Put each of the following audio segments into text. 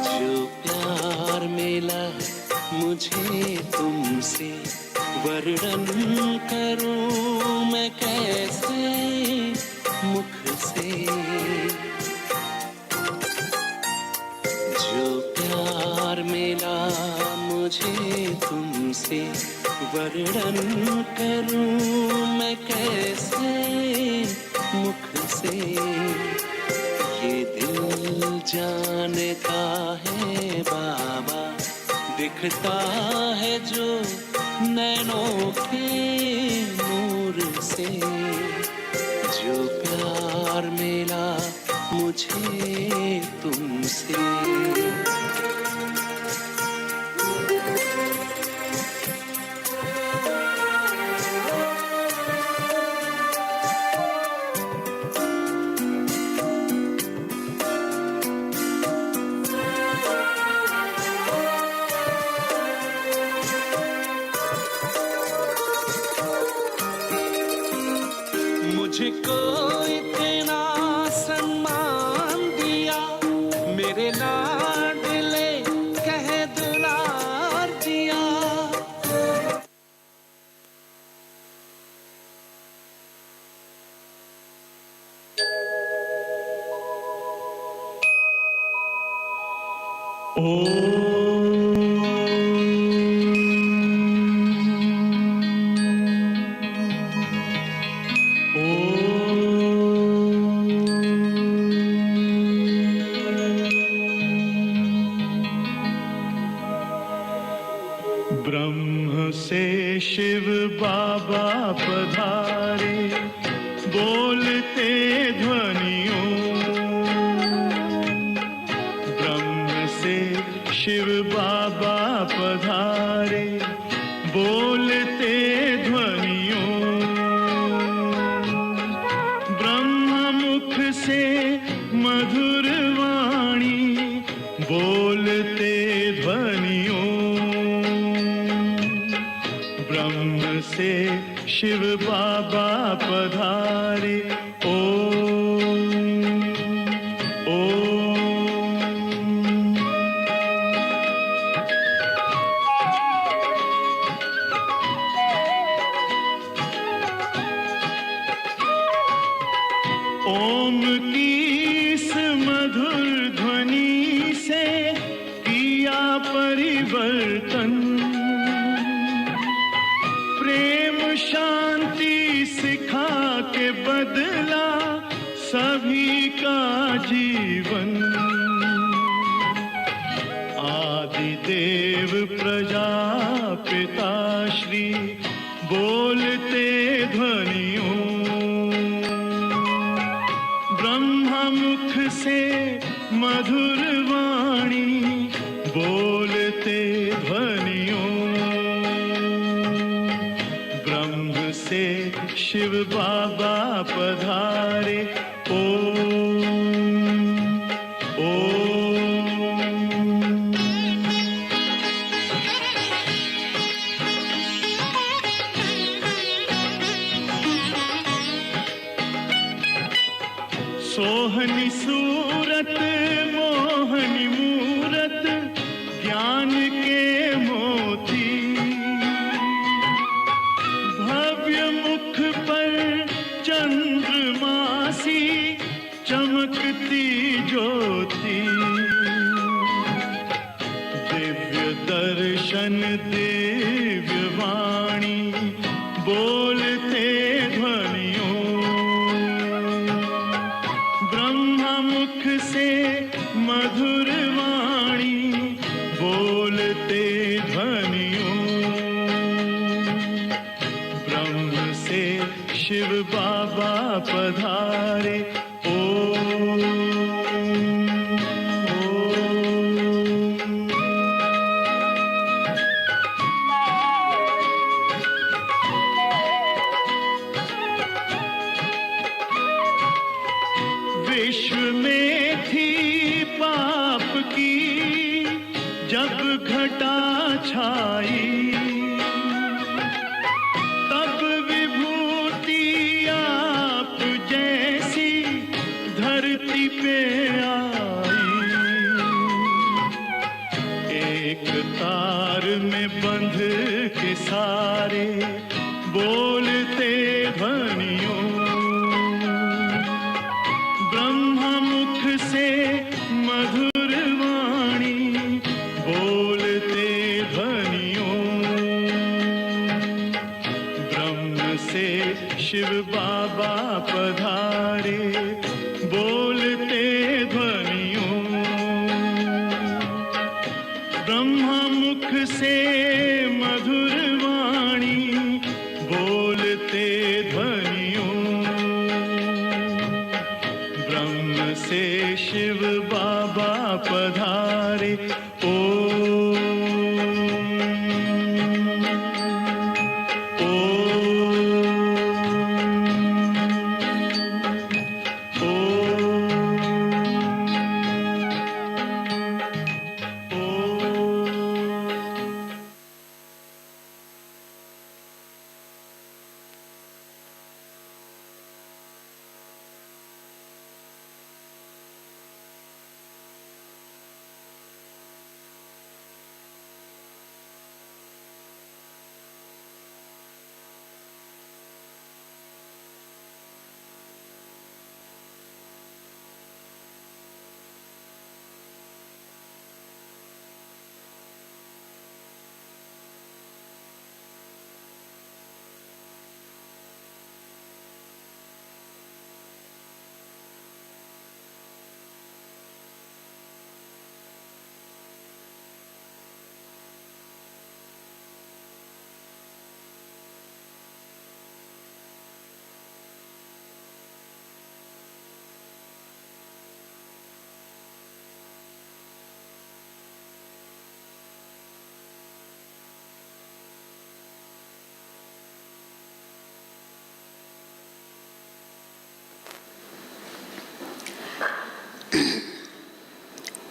जो प्यार मिला मुझे तुमसे, वर्णन करूं मैं कैसे मुख से। जो प्यार मिला मुझे तुमसे, वर्णन करूं मैं कैसे मुख से। ये दिल जानता है बाबा, दिखता है जो नैनों के नूर से। जो प्यार मिला मुझे तुमसे। मुझको इतना सम्मान दिया, मेरे लाडले कह दुलार दिया। ब्रह्म से शिव बाबा पधारे, बोलते ध्वनियों। ब्रह्म से शिव बाबा पधारे, बोलते ध्वनियों। ब्रह्म मुख से मधुर वाणी, बोलते ध्वनियों। ब्रह्म से शिव बाबा पधारे, ओम ओम। ओम की इस मधुर ध्वनि से किया परिवर्तन। प्रेम शांति सिखा के बदला सभी का जीवन। आदि देव प्रजापिता श्री बोलते ध्वनियों। ब्रह्मा मुख से मधुर वाणी, बोलते ध्वनियों। ब्रह्म से शिव बाबा पधारे, ओम ओम। सोहनी सूरत मोहनी मूरत, ज्ञान के मोती। भव्य मुख पर चंद्रमासी, चमकती ज्योति। दिव्य दर्शन दिव्य वाणी, बोलते ध्वनियों। ब्रह्मा मुख से मधुर वाणी, बोलते ध्वनियों। ब्रह्म से शिव बाबा पधारे, ओम ओम। विश्व में थी पाप की जब घटा छाई, तब विभूति आप जैसी पे आई, एक तार में बंध के सारे बोलते ध्वनियों, ब्रह्मा मुख से मधुर वाणी बोलते ध्वनियों, ब्रह्म से शिव बाबा पधारे बोलते ध्वनियों, ब्रह्मा मुख से मधुर वाणी बोलते ध्वनियों, ब्रह्म से शिव बाबा पधारे।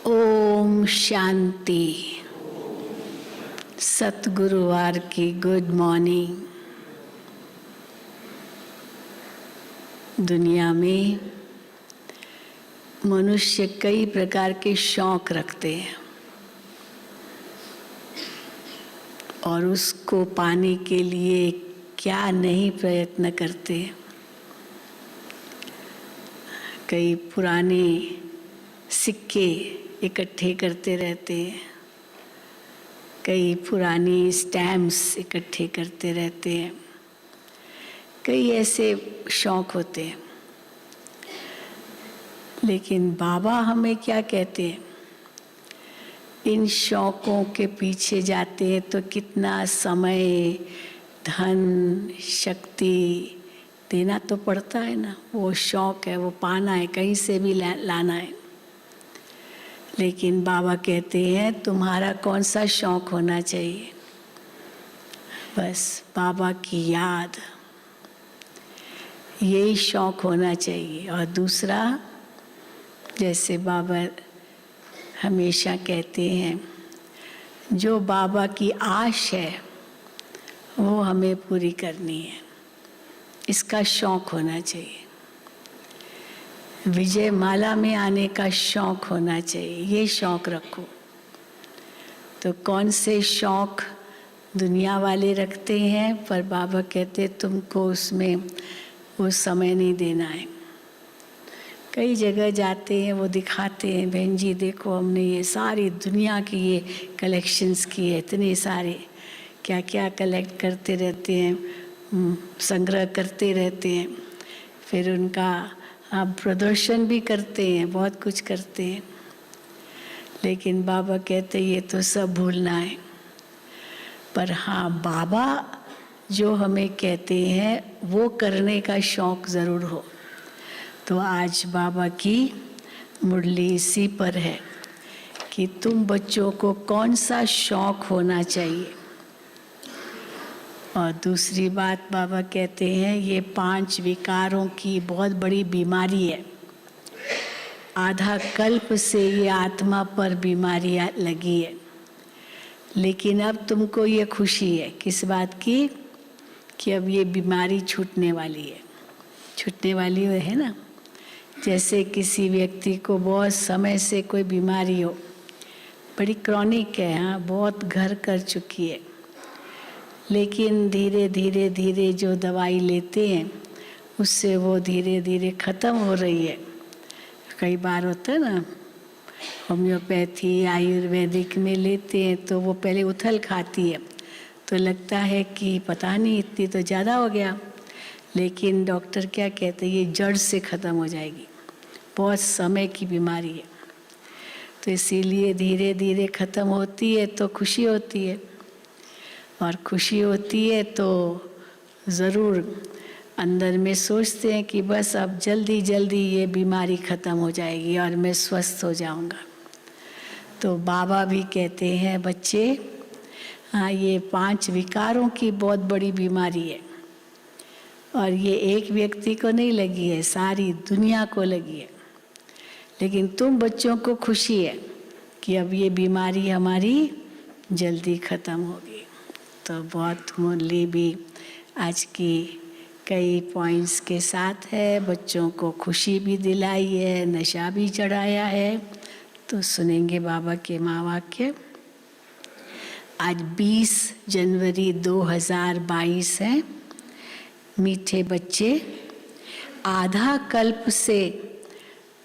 ओम शांति। सतगुरुवार की गुड मॉर्निंग। दुनिया में मनुष्य कई प्रकार के शौक रखते हैं और उसको पाने के लिए क्या नहीं प्रयत्न करते। कई पुराने सिक्के इकट्ठे करते रहते हैं, कई पुरानी स्टैम्प्स इकट्ठे करते रहते हैं, कई ऐसे शौक होते हैं। लेकिन बाबा हमें क्या कहते हैं, इन शौकों के पीछे जाते हैं तो कितना समय, धन, शक्ति देना तो पड़ता है ना। वो शौक है, वो पाना है, कहीं से भी लाना है। लेकिन बाबा कहते हैं तुम्हारा कौन सा शौक होना चाहिए, बस बाबा की याद, यही शौक होना चाहिए। और दूसरा, जैसे बाबा हमेशा कहते हैं, जो बाबा की आश है वो हमें पूरी करनी है, इसका शौक होना चाहिए। विजय माला में आने का शौक होना चाहिए, ये शौक रखो। तो कौन से शौक दुनिया वाले रखते हैं, पर बाबा कहते तुमको उसमें वो समय नहीं देना है। कई जगह जाते हैं, वो दिखाते हैं, बहन जी देखो हमने ये सारी दुनिया की ये कलेक्शंस की है, इतने सारे क्या क्या कलेक्ट करते रहते हैं, संग्रह करते रहते हैं, फिर उनका प्रदर्शन भी करते हैं, बहुत कुछ करते हैं। लेकिन बाबा कहते ये तो सब भूलना है। पर हाँ, बाबा जो हमें कहते हैं वो करने का शौक ज़रूर हो। तो आज बाबा की मुरली इसी पर है कि तुम बच्चों को कौन सा शौक होना चाहिए। और दूसरी बात बाबा कहते हैं ये 5 विकारों की बहुत बड़ी बीमारी है। आधा कल्प से ये आत्मा पर बीमारी लगी है, लेकिन अब तुमको ये खुशी है किस बात की, कि अब ये बीमारी छूटने वाली है। छूटने वाली है ना, जैसे किसी व्यक्ति को बहुत समय से कोई बीमारी हो, बड़ी क्रॉनिक है, हाँ, बहुत घर कर चुकी है, लेकिन धीरे धीरे धीरे जो दवाई लेते हैं उससे वो धीरे धीरे ख़त्म हो रही है। कई बार होता है ना, होम्योपैथी आयुर्वेदिक में लेते हैं तो वो पहले उथल खाती है तो लगता है कि पता नहीं इतनी तो ज़्यादा हो गया, लेकिन डॉक्टर क्या कहते हैं, ये जड़ से ख़त्म हो जाएगी, बहुत समय की बीमारी है। तो इसीलिए धीरे धीरे ख़त्म होती है तो खुशी होती है, और खुशी होती है तो ज़रूर अंदर में सोचते हैं कि बस अब जल्दी जल्दी ये बीमारी ख़त्म हो जाएगी और मैं स्वस्थ हो जाऊंगा। तो बाबा भी कहते हैं, बच्चे, हाँ, ये 5 विकारों की बहुत बड़ी बीमारी है और ये एक व्यक्ति को नहीं लगी है, सारी दुनिया को लगी है, लेकिन तुम बच्चों को खुशी है कि अब ये बीमारी हमारी जल्दी ख़त्म होगी। तो बहुत मुरली भी आज की कई पॉइंट्स के साथ है, बच्चों को खुशी भी दिलाई है, नशा भी चढ़ाया है। तो सुनेंगे बाबा के महावाक्य। आज 20 जनवरी 2022 है। मीठे बच्चे, आधा कल्प से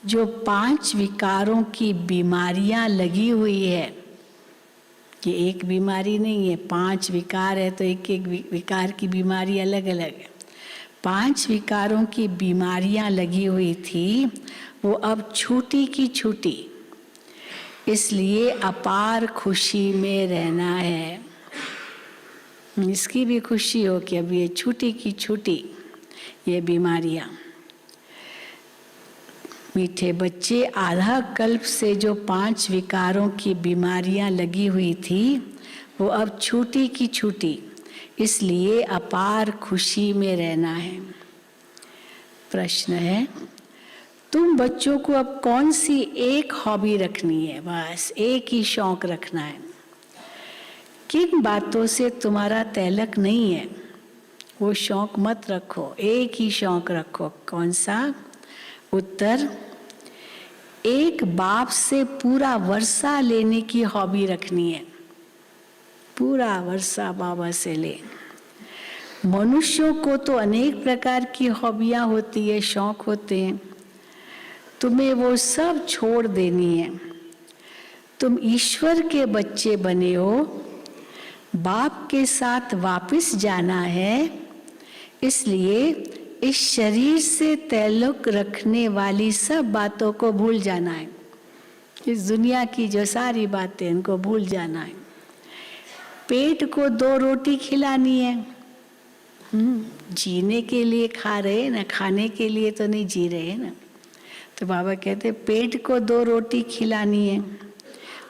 जो 5 विकारों की बीमारियां लगी हुई है, ये एक बीमारी नहीं है, 5 विकार है तो एक एक विकार की बीमारी अलग अलग है। 5 विकारों की बीमारियां लगी हुई थी, वो अब छूटी की छूटी, इसलिए अपार खुशी में रहना है। इसकी भी खुशी हो कि अब ये छूटी की छूटी ये बीमारियां। मीठे बच्चे, आधा कल्प से जो 5 विकारों की बीमारियां लगी हुई थी वो अब छूटी की छूटी, इसलिए अपार खुशी में रहना है। प्रश्न है, तुम बच्चों को अब कौन सी एक हॉबी रखनी है? बस एक ही शौक रखना है। किन बातों से तुम्हारा तल्लुक नहीं है वो शौक मत रखो, एक ही शौक रखो। कौन सा? उत्तर, एक बाप से पूरा वर्षा लेने की हॉबी रखनी है। पूरा वर्षा बाबा से ले। मनुष्यों को तो अनेक प्रकार की हॉबियां होती है, शौक होते हैं, तुम्हें वो सब छोड़ देनी है। तुम ईश्वर के बच्चे बने हो, बाप के साथ वापस जाना है, इसलिए इस शरीर से ताल्लुक रखने वाली सब बातों को भूल जाना है। इस दुनिया की जो सारी बातें इनको भूल जाना है। पेट को 2 रोटी खिलानी है, जीने के लिए खा रहे ना, खाने के लिए तो नहीं जी रहे ना। तो बाबा कहते पेट को 2 रोटी खिलानी है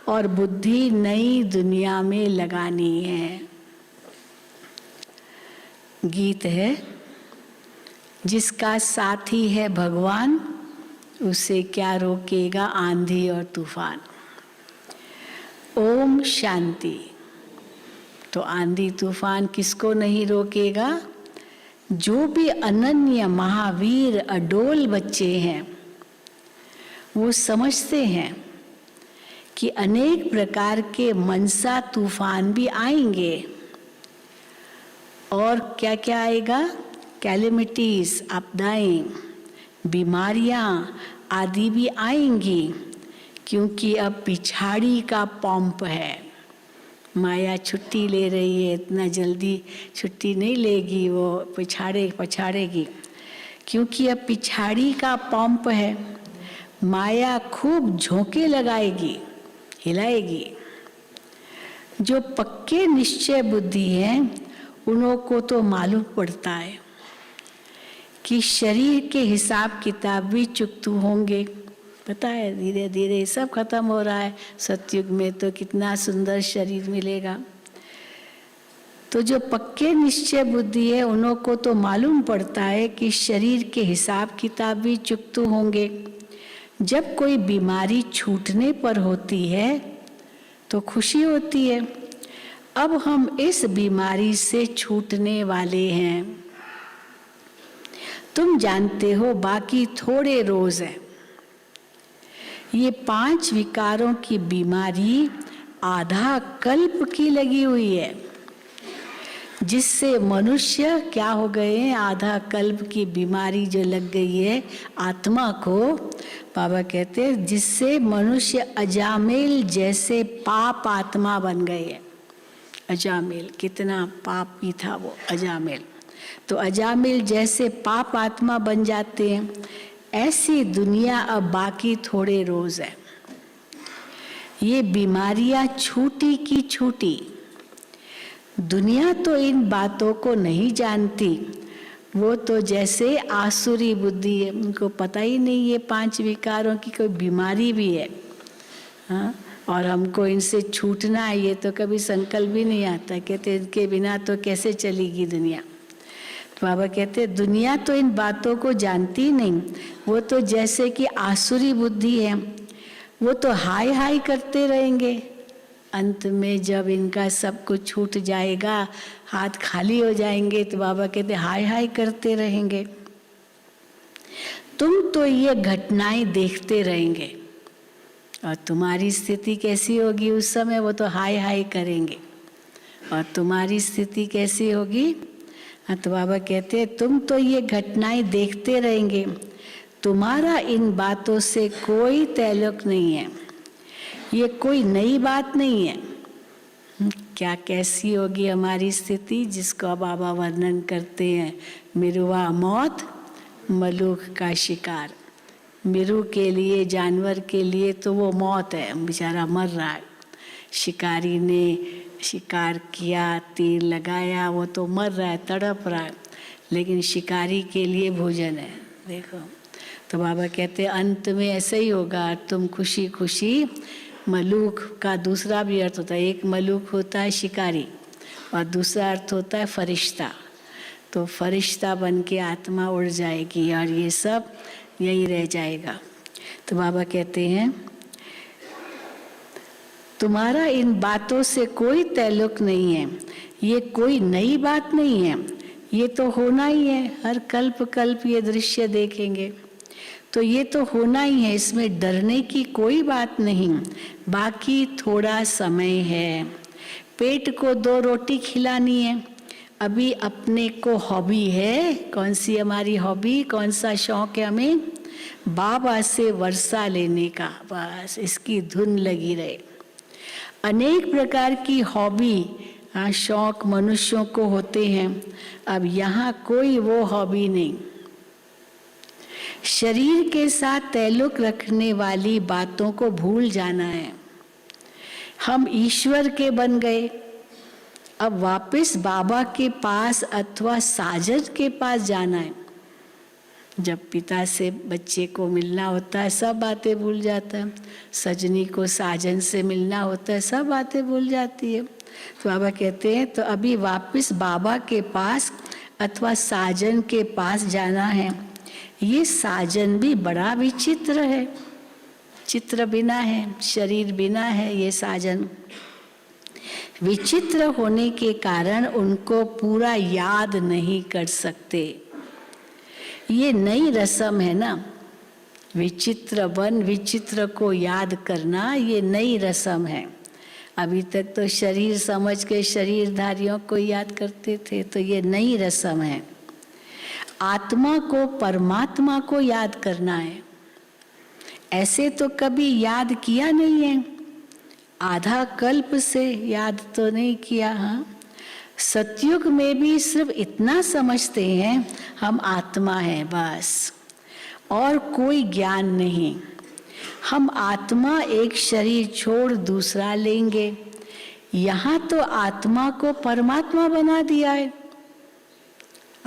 और बुद्धि नई दुनिया में लगानी है। गीत है, जिसका साथी है भगवान, उसे क्या रोकेगा आंधी और तूफान। ओम शांति। तो आंधी तूफान किसको नहीं रोकेगा? जो भी अनन्य महावीर अडोल बच्चे हैं, वो समझते हैं कि अनेक प्रकार के मनसा तूफान भी आएंगे। और क्या क्या आएगा? कैलेमिटीज, आपदाएं, बीमारियां आदि भी आएंगी, क्योंकि अब पिछाड़ी का पंप है। माया छुट्टी ले रही है, इतना जल्दी छुट्टी नहीं लेगी, वो पछाड़ेगी, क्योंकि अब पिछाड़ी का पंप है। माया खूब झोंके लगाएगी, हिलाएगी। जो पक्के निश्चय बुद्धि हैं, उन्हों को तो मालूम पड़ता है कि शरीर के हिसाब किताब भी चुकतू होंगे। पता है, धीरे धीरे सब खत्म हो रहा है। सतयुग में तो कितना सुंदर शरीर मिलेगा। तो जो पक्के निश्चय बुद्धि है, उन्हों को तो मालूम पड़ता है कि शरीर के हिसाब किताब भी चुकतू होंगे। जब कोई बीमारी छूटने पर होती है तो खुशी होती है। अब हम इस बीमारी से छूटने वाले हैं। तुम जानते हो बाकी थोड़े रोज है। ये 5 विकारों की बीमारी आधा कल्प की लगी हुई है, जिससे मनुष्य क्या हो गए हैं, आधा कल्प की बीमारी जो लग गई है आत्मा को। बाबा कहते हैं जिससे मनुष्य अजामिल जैसे पाप आत्मा बन गए हैं। अजामिल कितना पापी था वो अजामिल, तो अजामिल जैसे पाप आत्मा बन जाते हैं। ऐसी दुनिया अब बाकी थोड़े रोज है। ये बीमारियां छूटी की छूटी। दुनिया तो इन बातों को नहीं जानती, वो तो जैसे आसुरी बुद्धि है, उनको पता ही नहीं ये 5 विकारों की कोई बीमारी भी है। हाँ, और हमको इनसे छूटना है ये तो कभी संकल्प भी नहीं आता। कहते इनके बिना तो कैसे चलेगी दुनिया। तो बाबा कहते दुनिया तो इन बातों को जानती नहीं, वो तो जैसे कि आसुरी बुद्धि है, वो तो हाय हाय करते रहेंगे। अंत में जब इनका सब कुछ छूट जाएगा, हाथ खाली हो जाएंगे, तो बाबा कहते हाय हाय करते रहेंगे। तुम तो ये घटनाएं देखते रहेंगे और तुम्हारी स्थिति कैसी होगी उस समय, वो तो हाय हाय करेंगे। और तुम्हारी स्थिति कैसी होगी? तो बाबा कहते हैं तुम तो ये घटनाएं देखते रहेंगे, तुम्हारा इन बातों से कोई ताल्लुक नहीं है, ये कोई नई बात नहीं है। क्या कैसी होगी हमारी स्थिति, जिसको बाबा वर्णन करते हैं। मिरुआ मौत, मलूक का शिकार। मिरु के लिए, जानवर के लिए तो वो मौत है, बेचारा मर रहा है। शिकारी ने शिकार किया, तीर लगाया, वो तो मर रहा है, तड़प रहा है, लेकिन शिकारी के लिए भोजन है। देखो, तो बाबा कहते हैं अंत में ऐसा ही होगा। तुम खुशी खुशी, मलूक का दूसरा भी अर्थ होता है, एक मलूक होता है शिकारी और दूसरा अर्थ होता है फरिश्ता। तो फरिश्ता बन के आत्मा उड़ जाएगी और ये सब यही रह जाएगा। तो बाबा कहते हैं तुम्हारा इन बातों से कोई ताल्लुक नहीं है, ये कोई नई बात नहीं है, ये तो होना ही है। हर कल्प कल्प ये दृश्य देखेंगे, तो ये तो होना ही है, इसमें डरने की कोई बात नहीं। बाकी थोड़ा समय है, पेट को 2 रोटी खिलानी है। अभी अपने को हॉबी है, कौन सी हमारी हॉबी, कौन सा शौक है हमें? बाबा से वर्षा लेने का, बस इसकी धुन लगी रहे। अनेक प्रकार की हॉबी, शौक मनुष्यों को होते हैं। अब यहाँ कोई वो हॉबी नहीं। शरीर के साथ ताल्लुक रखने वाली बातों को भूल जाना है। हम ईश्वर के बन गए, अब वापस बाबा के पास अथवा साजन के पास जाना है। जब पिता से बच्चे को मिलना होता है, सब बातें भूल जाता है। सजनी को साजन से मिलना होता है, सब बातें भूल जाती है। तो बाबा कहते हैं तो अभी वापस बाबा के पास अथवा साजन के पास जाना है। ये साजन भी बड़ा विचित्र है, चित्र बिना है, शरीर बिना है। ये साजन विचित्र होने के कारण उनको पूरा याद नहीं कर सकते। ये नई रस्म है ना, विचित्र वन विचित्र को याद करना, ये नई रस्म है। अभी तक तो शरीर समझ के शरीरधारियों को याद करते थे, तो ये नई रस्म है। आत्मा को, परमात्मा को याद करना है। ऐसे तो कभी याद किया नहीं है, आधा कल्प से याद तो नहीं किया। हाँ, सतयुग में भी सिर्फ इतना समझते हैं हम आत्मा हैं बस, और कोई ज्ञान नहीं। हम आत्मा एक शरीर छोड़ दूसरा लेंगे। यहाँ तो आत्मा को परमात्मा बना दिया है।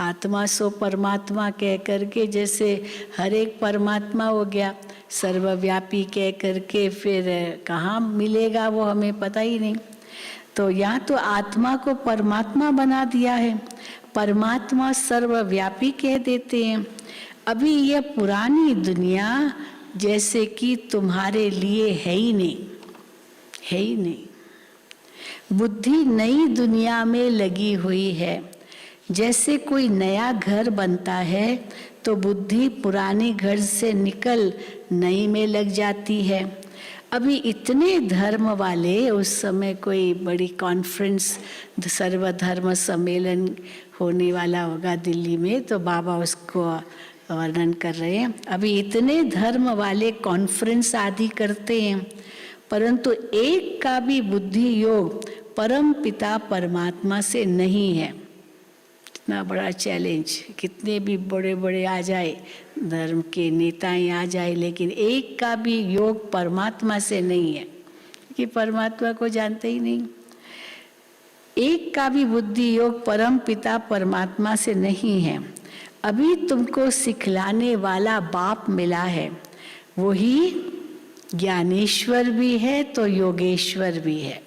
आत्मा सो परमात्मा कह करके, जैसे हर एक परमात्मा हो गया, सर्वव्यापी कह करके फिर कहाँ मिलेगा वो हमें पता ही नहीं। तो यहाँ तो आत्मा को परमात्मा बना दिया है, परमात्मा सर्वव्यापी कह देते हैं। अभी यह पुरानी दुनिया जैसे कि तुम्हारे लिए है ही नहीं, है ही नहीं। बुद्धि नई दुनिया में लगी हुई है। जैसे कोई नया घर बनता है तो बुद्धि पुराने घर से निकल नई में लग जाती है। अभी इतने धर्म वाले, उस समय कोई बड़ी कॉन्फ्रेंस सर्वधर्म सम्मेलन होने वाला होगा दिल्ली में, तो बाबा उसको वर्णन कर रहे हैं। अभी इतने धर्म वाले कॉन्फ्रेंस आदि करते हैं, परंतु एक का भी बुद्धि योग परम पिता परमात्मा से नहीं है। इतना बड़ा चैलेंज, कितने भी बड़े बड़े आ जाए, धर्म के नेताएं आ जाए, लेकिन एक का भी योग परमात्मा से नहीं है, कि परमात्मा को जानते ही नहीं। एक का भी बुद्धि योग परम पिता परमात्मा से नहीं है। अभी तुमको सिखलाने वाला बाप मिला है, वही ज्ञानेश्वर भी है तो योगेश्वर भी है।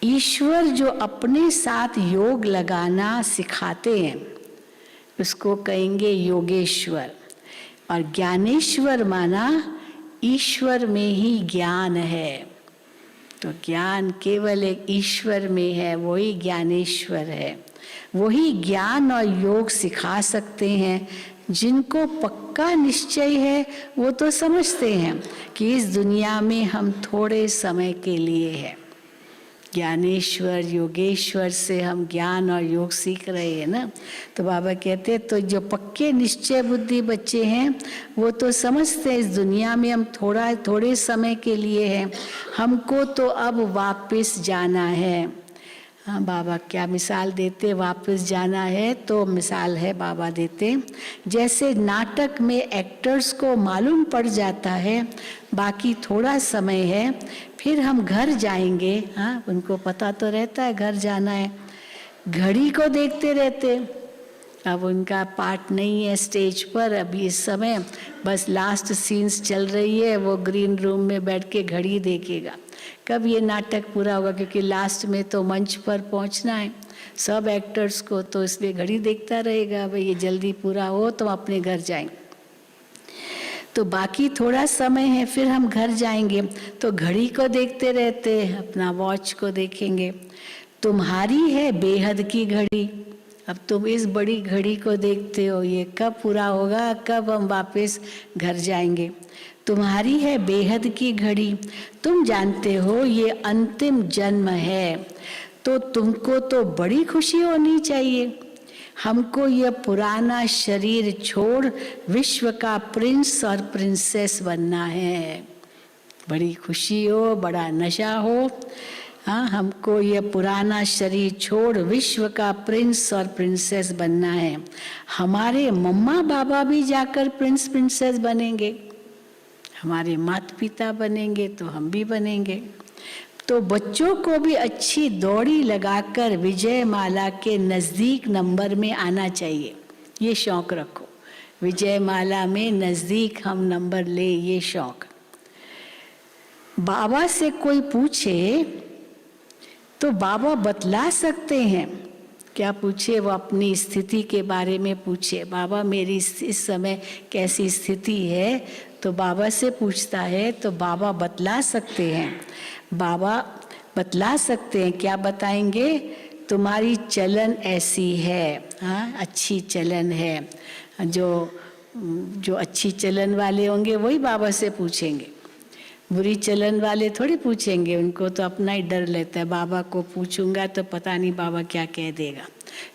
ईश्वर जो अपने साथ योग लगाना सिखाते हैं उसको कहेंगे योगेश्वर, और ज्ञानेश्वर माना ईश्वर में ही ज्ञान है। तो ज्ञान केवल एक ईश्वर में है, वही ज्ञानेश्वर है। वही ज्ञान और योग सिखा सकते हैं। जिनको पक्का निश्चय है वो तो समझते हैं कि इस दुनिया में हम थोड़े समय के लिए हैं। ज्ञानेश्वर योगेश्वर से हम ज्ञान और योग सीख रहे हैं ना। तो बाबा कहते हैं तो जो पक्के निश्चय बुद्धि बच्चे हैं वो तो समझते हैं इस दुनिया में हम थोड़े समय के लिए हैं, हमको तो अब वापस जाना है। हाँ, बाबा क्या मिसाल देते, वापस जाना है तो मिसाल है बाबा देते, जैसे नाटक में एक्टर्स को मालूम पड़ जाता है बाकी थोड़ा समय है, फिर हम घर जाएंगे। हाँ, उनको पता तो रहता है घर जाना है, घड़ी को देखते रहते। अब उनका पार्ट नहीं है स्टेज पर अभी इस समय, बस लास्ट सीन्स चल रही है, वो ग्रीन रूम में बैठ के घड़ी देखेगा कब ये नाटक पूरा होगा, क्योंकि लास्ट में तो मंच पर पहुंचना है सब एक्टर्स को, तो इसलिए घड़ी देखता रहेगा भाई ये जल्दी पूरा हो तो अपने घर जाएंगे। तो बाकी थोड़ा समय है फिर हम घर जाएंगे, तो घड़ी को देखते रहते हैं, अपना वॉच को देखेंगे। तुम्हारी है बेहद की घड़ी, अब तुम इस बड़ी घड़ी को देखते हो, ये कब पूरा होगा, कब हम वापस घर जाएंगे। तुम्हारी है बेहद की घड़ी, तुम जानते हो ये अंतिम जन्म है, तो तुमको तो बड़ी खुशी होनी चाहिए। हमको यह पुराना शरीर छोड़ विश्व का प्रिंस और प्रिंसेस बनना है। बड़ी खुशी हो, बड़ा नशा हो। हाँ, हमको ये पुराना शरीर छोड़ विश्व का प्रिंस और प्रिंसेस बनना है। हमारे मम्मा बाबा भी जाकर प्रिंस प्रिंसेस बनेंगे, हमारे माता पिता बनेंगे तो हम भी बनेंगे। तो बच्चों को भी अच्छी दौड़ी लगाकर विजय माला के नज़दीक नंबर में आना चाहिए, ये शौक रखो। विजय माला में नज़दीक हम नंबर ले, ये शौक। बाबा से कोई पूछे तो बाबा बतला सकते हैं। क्या पूछे? वो अपनी स्थिति के बारे में पूछे, बाबा मेरी इस समय कैसी स्थिति है, तो बाबा से पूछता है तो बाबा बतला सकते हैं। बाबा बतला सकते हैं, क्या बताएंगे? तुम्हारी चलन ऐसी है। हाँ, अच्छी चलन है। जो अच्छी चलन वाले होंगे वही बाबा से पूछेंगे, बुरी चलन वाले थोड़ी पूछेंगे, उनको तो अपना ही डर लगता है, बाबा को पूछूंगा तो पता नहीं बाबा क्या कह देगा।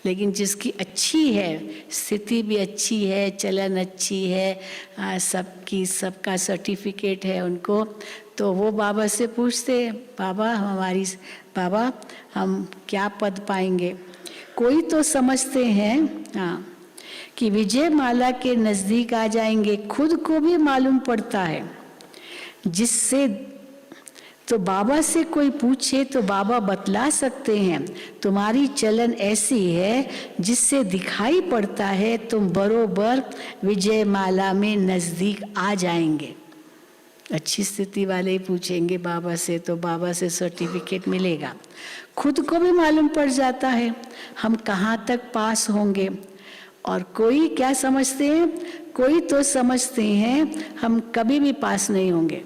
लेकिन जिसकी अच्छी है, स्थिति भी अच्छी है, चलन अच्छी है, सबका सर्टिफिकेट है उनको, तो वो बाबा से पूछते हैं, बाबा हम क्या पद पाएंगे। कोई तो समझते हैं हाँ कि विजय माला के नज़दीक आ जाएंगे, खुद को भी मालूम पड़ता है, जिससे तो बाबा से कोई पूछे तो बाबा बतला सकते हैं। तुम्हारी चलन ऐसी है जिससे दिखाई पड़ता है तुम बरोबर विजय माला में नज़दीक आ जाएंगे। अच्छी स्थिति वाले ही पूछेंगे बाबा से, तो बाबा से सर्टिफिकेट मिलेगा। खुद को भी मालूम पड़ जाता है हम कहाँ तक पास होंगे। और कोई क्या समझते हैं, कोई तो समझते हैं हम कभी भी पास नहीं होंगे,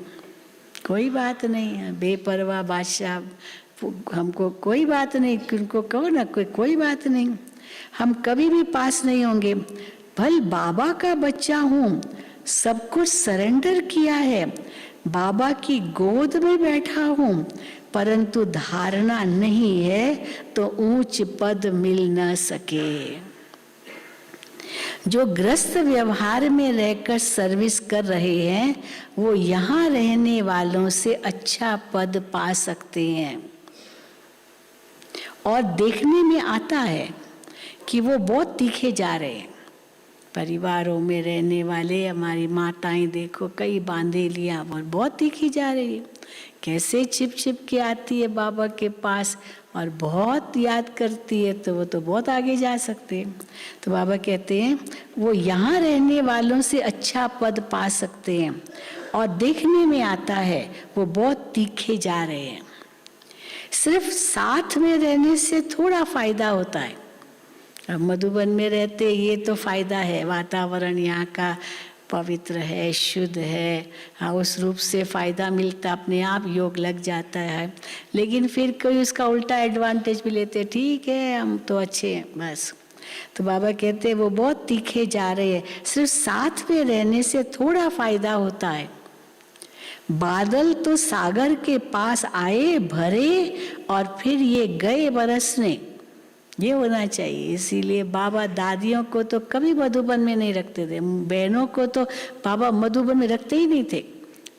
कोई बात नहीं है, बेपरवाह बादशाह, हमको कोई बात नहीं, उनको कहो ना कोई बात नहीं। हम कभी भी पास नहीं होंगे। भल बाबा का बच्चा हूँ, सब कुछ सरेंडर किया है, बाबा की गोद में बैठा हूँ, परंतु धारणा नहीं है तो ऊंच पद मिल न सके। जो ग्रस्त व्यवहार में रहकर सर्विस कर रहे हैं वो यहाँ रहने वालों से अच्छा पद पा सकते हैं। और देखने में आता है कि वो बहुत तीखे जा रहे हैं। परिवारों में रहने वाले हमारी माताएं देखो, कई बांधे लिया और बहुत तीखी जा रही है, कैसे छिप छिप के आती है बाबा के पास और बहुत याद करती है, तो वो तो बहुत आगे जा सकते हैं। तो बाबा कहते हैं वो यहाँ रहने वालों से अच्छा पद पा सकते हैं और देखने में आता है वो बहुत तीखे जा रहे हैं। सिर्फ साथ में रहने से थोड़ा फायदा होता है। अब मधुबन में रहते ये तो फायदा है, वातावरण यहाँ का पवित्र है, शुद्ध है, हाँ उस रूप से फायदा मिलता, अपने आप योग लग जाता है। लेकिन फिर कोई उसका उल्टा एडवांटेज भी लेते, ठीक है हम तो अच्छे हैं बस। तो बाबा कहते हैं वो बहुत तीखे जा रहे हैं, सिर्फ साथ में रहने से थोड़ा फायदा होता है। बादल तो सागर के पास आए भरे और फिर ये गए बरसने, ये होना चाहिए। इसीलिए बाबा दादियों को तो कभी मधुबन में नहीं रखते थे, बहनों को तो बाबा मधुबन में रखते ही नहीं थे।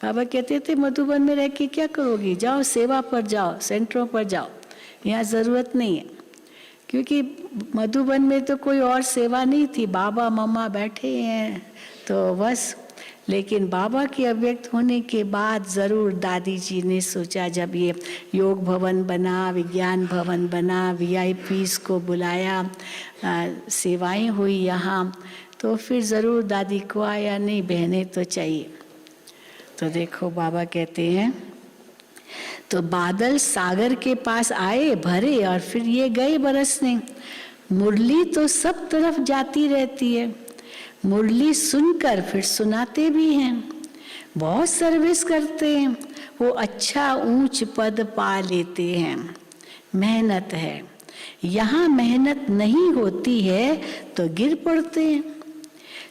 बाबा कहते थे मधुबन में रह के क्या करोगी, जाओ सेवा पर जाओ, सेंटरों पर जाओ, यहाँ ज़रूरत नहीं है। क्योंकि मधुबन में तो कोई और सेवा नहीं थी, बाबा मम्मा बैठे हैं तो बस। लेकिन बाबा के अव्यक्त होने के बाद ज़रूर दादी जी ने सोचा, जब ये योग भवन बना, विज्ञान भवन बना, VIPs को बुलाया, सेवाएं हुई यहाँ, तो फिर ज़रूर दादी को आया नहीं बहनें तो चाहिए। तो देखो बाबा कहते हैं तो बादल सागर के पास आए भरे और फिर ये गए बरसने। मुरली तो सब तरफ जाती रहती है, मुरली सुनकर फिर सुनाते भी हैं, बहुत सर्विस करते हैं, वो अच्छा ऊंच पद पा लेते हैं। मेहनत है, यहाँ मेहनत नहीं होती है तो गिर पड़ते हैं।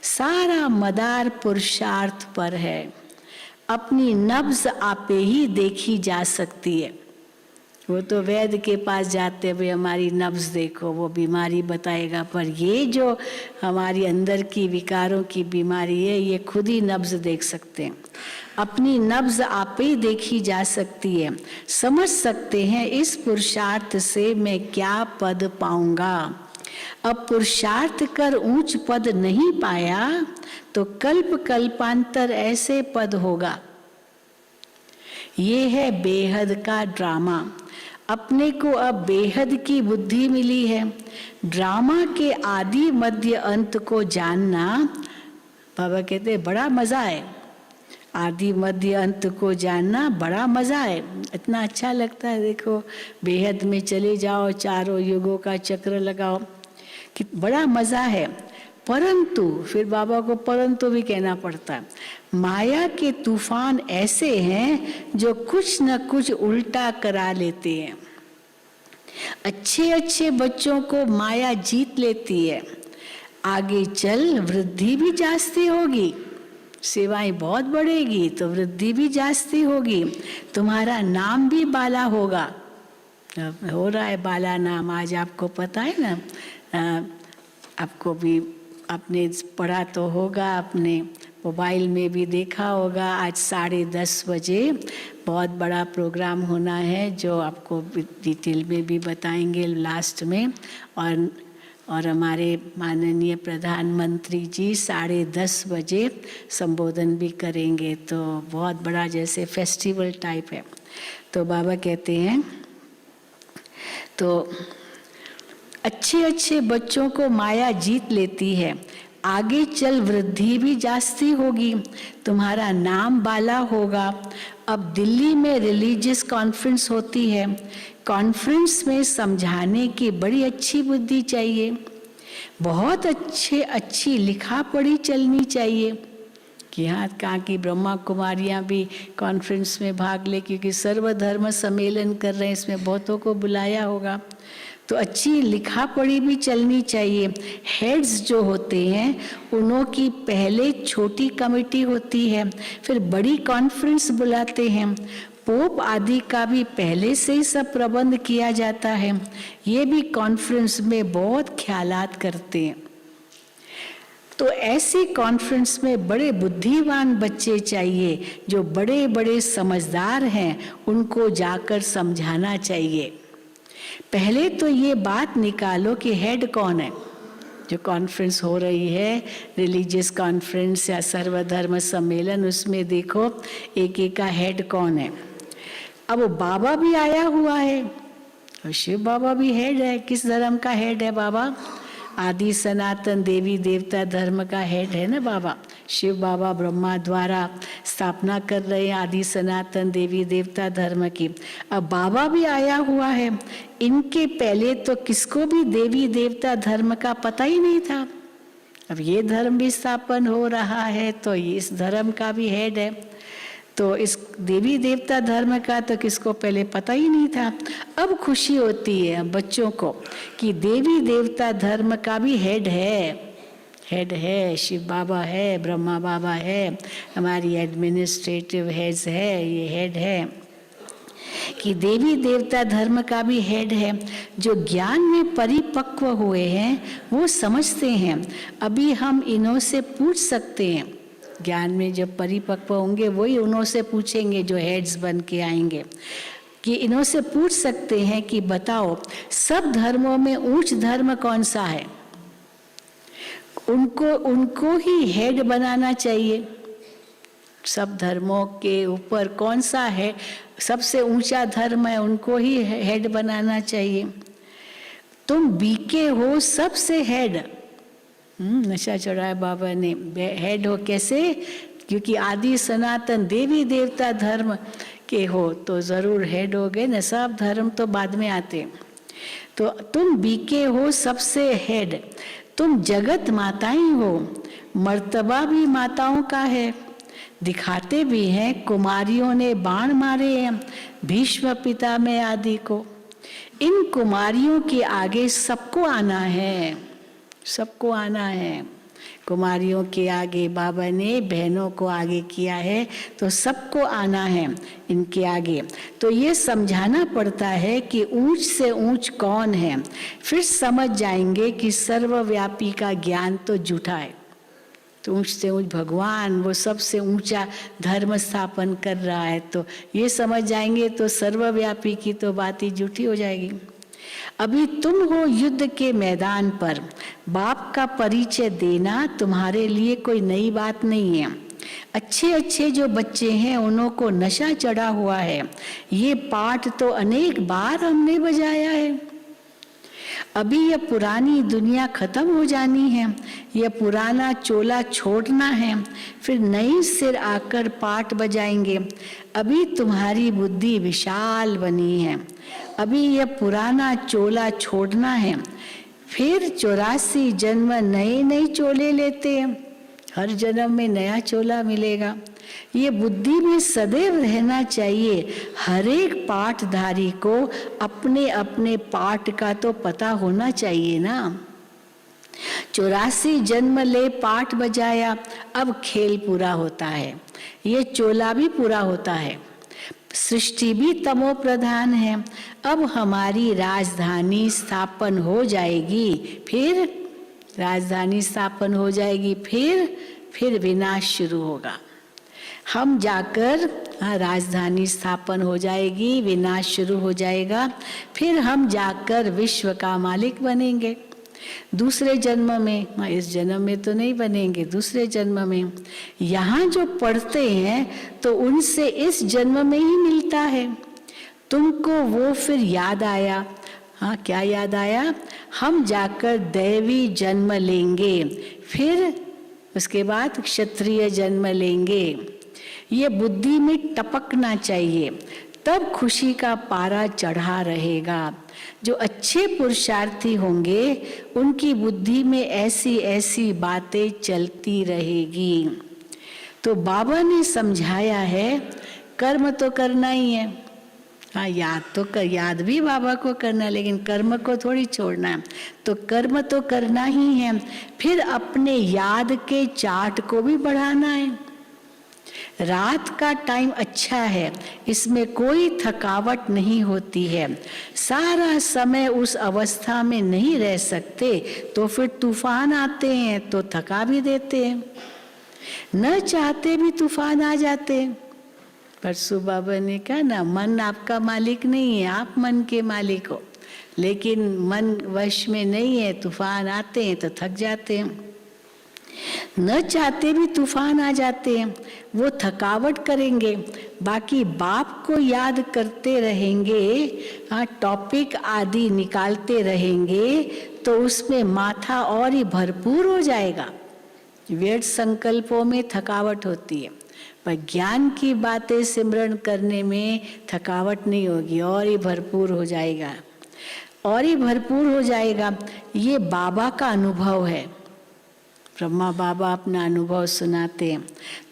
सारा मदार पुरुषार्थ पर है, अपनी नब्ज आपे ही देखी जा सकती है। वो तो वैद्य के पास जाते हुए हमारी नब्ज देखो, वो बीमारी बताएगा, पर ये जो हमारी अंदर की विकारों की बीमारी है ये खुद ही नब्ज देख सकते हैं। अपनी नब्ज आप ही देखी जा सकती है, समझ सकते हैं इस पुरुषार्थ से मैं क्या पद पाऊंगा। अब पुरुषार्थ कर ऊंच पद नहीं पाया तो कल्प कल्पांतर ऐसे पद होगा। ये है बेहद का ड्रामा। अपने को अब बेहद की बुद्धि मिली है। ड्रामा के आदि मध्य अंत को जानना, बाबा कहते हैं बड़ा मजा है। आदि मध्य अंत को जानना बड़ा मजा है, इतना अच्छा लगता है। देखो बेहद में चले जाओ, चारों युगों का चक्र लगाओ, कि बड़ा मजा है। परंतु फिर बाबा को परंतु भी कहना पड़ता है। माया के तूफान ऐसे हैं जो कुछ न कुछ उल्टा करा लेते हैं। अच्छे अच्छे बच्चों को माया जीत लेती है। आगे चल वृद्धि भी जास्ती होगी, सेवाएं बहुत बढ़ेगी तो वृद्धि भी जास्ती होगी, तुम्हारा नाम भी बाला होगा। हो रहा है बाला नाम, आज आपको पता है ना, आपको भी आपने पढ़ा तो होगा, आपने मोबाइल में भी देखा होगा। आज 10:30 बजे बहुत बड़ा प्रोग्राम होना है जो आपको डिटेल में भी बताएंगे लास्ट में। और हमारे माननीय प्रधानमंत्री जी 10:30 बजे संबोधन भी करेंगे, तो बहुत बड़ा जैसे फेस्टिवल टाइप है। तो बाबा कहते हैं तो अच्छे अच्छे बच्चों को माया जीत लेती है, आगे चल वृद्धि भी जास्ती होगी, तुम्हारा नाम बाला होगा। अब दिल्ली में रिलीजियस कॉन्फ्रेंस होती है, कॉन्फ्रेंस में समझाने की बड़ी अच्छी बुद्धि चाहिए, बहुत अच्छी लिखा पढ़ी चलनी चाहिए कि यहाँ कहाँ की ब्रह्मा कुमारियाँ भी कॉन्फ्रेंस में भाग ले, क्योंकि सर्वधर्म सम्मेलन कर रहे हैं, इसमें बहुतों को बुलाया होगा। तो अच्छी लिखा पढ़ी भी चलनी चाहिए। हेड्स जो होते हैं उन्हों की पहले छोटी कमेटी होती है, फिर बड़ी कॉन्फ्रेंस बुलाते हैं। पोप आदि का भी पहले से ही सब प्रबंध किया जाता है। ये भी कॉन्फ्रेंस में बहुत ख्यालात करते हैं। तो ऐसी कॉन्फ्रेंस में बड़े बुद्धिमान बच्चे चाहिए, जो बड़े बड़े समझदार हैं, उनको जाकर समझाना चाहिए। पहले तो ये बात निकालो कि हेड कौन है। जो कॉन्फ्रेंस हो रही है, रिलीजियस कॉन्फ्रेंस या सर्वधर्म सम्मेलन, उसमें देखो एक एक का हेड कौन है। अब वो बाबा भी आया हुआ है, और शिव बाबा भी हेड है। किस धर्म का हेड है बाबा? आदि सनातन देवी देवता धर्म का हेड है ना बाबा। शिव बाबा ब्रह्मा द्वारा स्थापना कर रहे हैं आदि सनातन देवी देवता धर्म की। अब बाबा भी आया हुआ है। इनके पहले तो किसको भी देवी देवता धर्म का पता ही नहीं था। अब ये धर्म भी स्थापन हो रहा है, तो इस धर्म का भी हेड है। तो इस देवी देवता धर्म का तो किसको पहले पता ही नहीं था। अब खुशी होती है बच्चों को कि देवी देवता धर्म का भी हेड है। शिव बाबा है, ब्रह्मा बाबा है, हमारी एडमिनिस्ट्रेटिव हेड्स है, ये हेड है कि देवी देवता धर्म का भी हेड है। जो ज्ञान में परिपक्व हुए हैं वो समझते हैं। अभी हम इन्हों से पूछ सकते हैं, ज्ञान में जब परिपक्व होंगे वही उन्हों से पूछेंगे जो हेड्स बन के आएंगे, कि इन्हों से पूछ सकते हैं कि बताओ सब धर्मों में ऊंच धर्म कौन सा है। उनको ही हेड बनाना चाहिए। सब धर्मों के ऊपर कौन सा है सबसे ऊंचा धर्म है, उनको ही हेड बनाना चाहिए। तुम बीके हो सबसे हेड। नशा चढ़ाया बाबा ने, हेड हो कैसे? क्योंकि आदि सनातन देवी देवता धर्म के हो तो जरूर हेड हो गए न। सब धर्म तो बाद में आते। तो तुम बीके हो सबसे हेड। तुम जगत माताएं हो, मर्तबा भी माताओं का है। दिखाते भी हैं कुमारियों ने बाण मारे हैं भीष्म पिता में आदि को। इन कुमारियों के आगे सबको आना है, सबको आना है। कुमारियों के आगे बाबा ने बहनों को आगे किया है, तो सबको आना है इनके आगे। तो ये समझाना पड़ता है कि ऊंच से ऊंच कौन है। फिर समझ जाएंगे कि सर्वव्यापी का ज्ञान तो झूठा है। तो ऊंच से ऊंच भगवान, वो सबसे ऊंचा धर्म स्थापन कर रहा है, तो ये समझ जाएंगे तो सर्वव्यापी की तो बात ही झूठी हो जाएगी। अभी तुम हो युद्ध के मैदान पर, बाप का परिचय देना तुम्हारे लिए कोई नई बात नहीं है। अच्छे अच्छे जो बच्चे हैं उन्हों को नशा चढ़ा हुआ है। ये पाठ तो अनेक बार हमने बजाया है। अभी यह पुरानी दुनिया खत्म हो जानी है, यह पुराना चोला छोड़ना है, फिर नई सिर आकर पाठ बजाएंगे। अभी तुम्हारी बुद्धि विशाल बनी है। अभी यह पुराना चोला छोड़ना है, फिर 84 जन्म नए नए चोले लेते हैं। हर जन्म में नया चोला मिलेगा। ये बुद्धि में सदैव रहना चाहिए। हर एक पाठधारी को अपने अपने पाठ का तो पता होना चाहिए ना। 84 जन्म ले पाठ बजाया, अब खेल पूरा होता है, ये चोला भी पूरा होता है। सृष्टि भी तमो प्रधान है। अब हमारी राजधानी स्थापन हो जाएगी, फिर राजधानी स्थापन हो जाएगी, फिर विनाश शुरू होगा। हम जाकर राजधानी स्थापन हो जाएगी, विनाश शुरू हो जाएगा, फिर हम जाकर विश्व का मालिक बनेंगे दूसरे जन्म में। इस जन्म में तो नहीं बनेंगे, दूसरे जन्म में। यहाँ जो पढ़ते हैं तो उनसे इस जन्म में ही मिलता है। तुमको वो फिर याद आया। हाँ, क्या याद आया? हम जाकर दैवी जन्म लेंगे, फिर उसके बाद क्षत्रिय जन्म लेंगे। ये बुद्धि में टपकना चाहिए, तब खुशी का पारा चढ़ा रहेगा। जो अच्छे पुरुषार्थी होंगे उनकी बुद्धि में ऐसी ऐसी बातें चलती रहेगी। तो बाबा ने समझाया है कर्म तो करना ही है। हाँ, याद भी बाबा को करना है, लेकिन कर्म को थोड़ी छोड़ना है। तो कर्म तो करना ही है, फिर अपने याद के चार्ट को भी बढ़ाना है। रात का टाइम अच्छा है, इसमें कोई थकावट नहीं होती है। सारा समय उस अवस्था में नहीं रह सकते, तो फिर तूफान आते हैं तो थका भी देते हैं, न चाहते भी तूफान आ जाते हैं। परसों बाबा ने कहा ना, मन आपका मालिक नहीं है, आप मन के मालिक हो, लेकिन मन वश में नहीं है, तूफान आते हैं तो थक जाते हैं, न चाहते भी तूफान आ जाते हैं, वो थकावट करेंगे। बाकी बाप को याद करते रहेंगे, हाँ, टॉपिक आदि निकालते रहेंगे, तो उसमें माथा और ही भरपूर हो जाएगा। व्यर्थ संकल्पों में थकावट होती है, पर ज्ञान की बातें सिमरन करने में थकावट नहीं होगी, और ही भरपूर हो जाएगा, और ही भरपूर हो जाएगा। ये बाबा का अनुभव है। ब्रह्मा बाबा अपना अनुभव सुनाते हैं।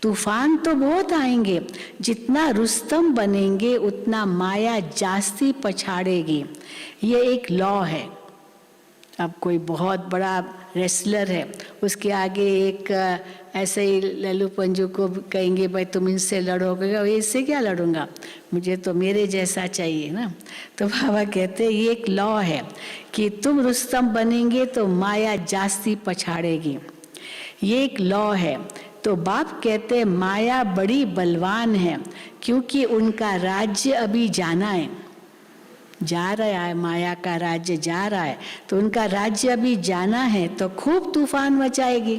तूफान तो बहुत आएंगे, जितना रुस्तम बनेंगे उतना माया जास्ती पछाड़ेगी। ये एक लॉ है। अब कोई बहुत बड़ा रेसलर है, उसके आगे एक ऐसे ही लल्लू पंजू को कहेंगे भाई तुम इनसे लड़ोगे, इससे क्या लड़ूंगा, मुझे तो मेरे जैसा चाहिए ना। तो बाबा कहते हैं ये एक लॉ है कि तुम रुस्तम बनेंगे तो माया जास्ती पछाड़ेगी, ये एक लॉ है। तो बाप कहते हैं माया बड़ी बलवान है, क्योंकि उनका राज्य अभी जाना है, जा रहा है, माया का राज्य जा रहा है, तो उनका राज्य अभी जाना है, तो खूब तूफान मचाएगी,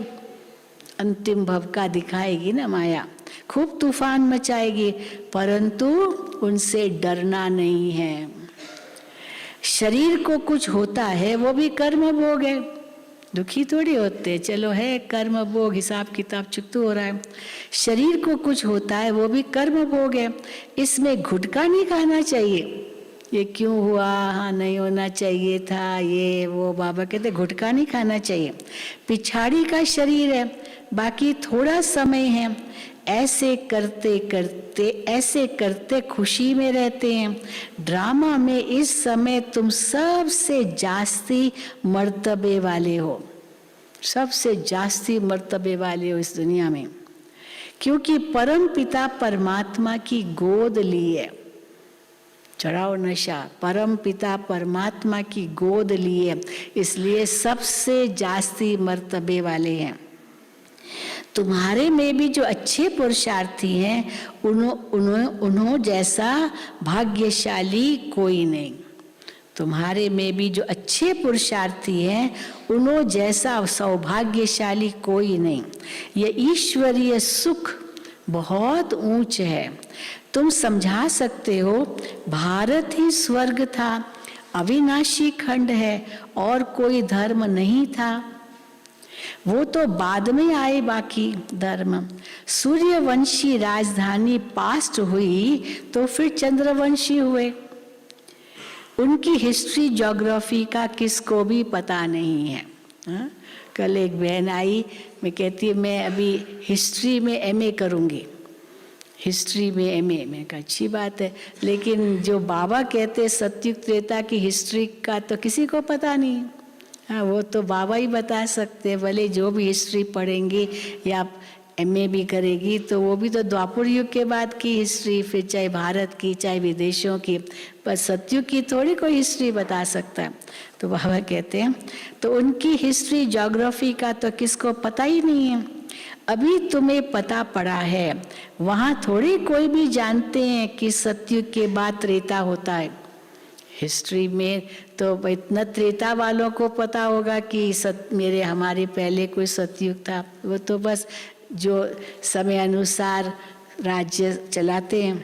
अंतिम भव का दिखाएगी ना माया, खूब तूफान मचाएगी, परंतु उनसे डरना नहीं है। शरीर को कुछ होता है वो भी कर्म भोग है, दुखी थोड़ी होते, चलो है कर्म भोग, हिसाब किताब चुकतू हो रहा है। शरीर को कुछ होता है वो भी कर्म भोग है, इसमें घुटका नहीं खाना चाहिए। ये क्यों हुआ, हाँ नहीं होना चाहिए था, ये वो, बाबा कहते घुटका नहीं खाना चाहिए। पिछाड़ी का शरीर है, बाकी थोड़ा समय है, ऐसे करते खुशी में रहते हैं। ड्रामा में इस समय तुम सबसे जास्ती मर्तबे वाले हो, सबसे जास्ती मर्तबे वाले हो इस दुनिया में, क्योंकि परम पिता परमात्मा की गोद ली है। चढ़ाओ नशा, परम पिता परमात्मा की गोद लिए, इसलिए सबसे जास्ती मर्तबे वाले हैं। तुम्हारे में भी जो अच्छे पुरुषार्थी हैं, उन्हों जैसा भाग्यशाली कोई नहीं। तुम्हारे में भी जो अच्छे पुरुषार्थी हैं, उन्हों जैसा सौभाग्यशाली कोई नहीं। ये ईश्वरीय सुख बहुत ऊंच है। तुम समझा सकते हो भारत ही स्वर्ग था, अविनाशी खंड है, और कोई धर्म नहीं था, वो तो बाद में आए बाकी धर्म। सूर्यवंशी राजधानी पास्ट हुई तो फिर चंद्रवंशी हुए। उनकी हिस्ट्री ज्योग्राफी का किसको भी पता नहीं है। हा? कल एक बहन आई, मैं कहती है मैं अभी हिस्ट्री में एमए करूँगी, हिस्ट्री में एमए। मैं कहा अच्छी बात है, लेकिन जो बाबा कहते सतयुग त्रेता की हिस्ट्री का तो किसी को पता नहीं। हाँ, वो तो बाबा ही बता सकते हैं। भले जो भी हिस्ट्री पढ़ेंगी या एमए भी करेगी तो वो भी तो द्वापर युग के बाद की हिस्ट्री, फिर चाहे भारत की चाहे विदेशों की, पर सतयुग की थोड़ी कोई हिस्ट्री बता सकता है। तो बाबा कहते हैं तो उनकी हिस्ट्री ज्योग्राफी का तो किसको पता ही नहीं है। अभी तुम्हें पता पड़ा है, वहाँ थोड़ी कोई भी जानते हैं कि सतयुग के बाद त्रेता होता है। हिस्ट्री में तो इतना त्रेता वालों को पता होगा कि हमारे पहले कोई सतयुग था, वो तो बस जो समय अनुसार राज्य चलाते हैं।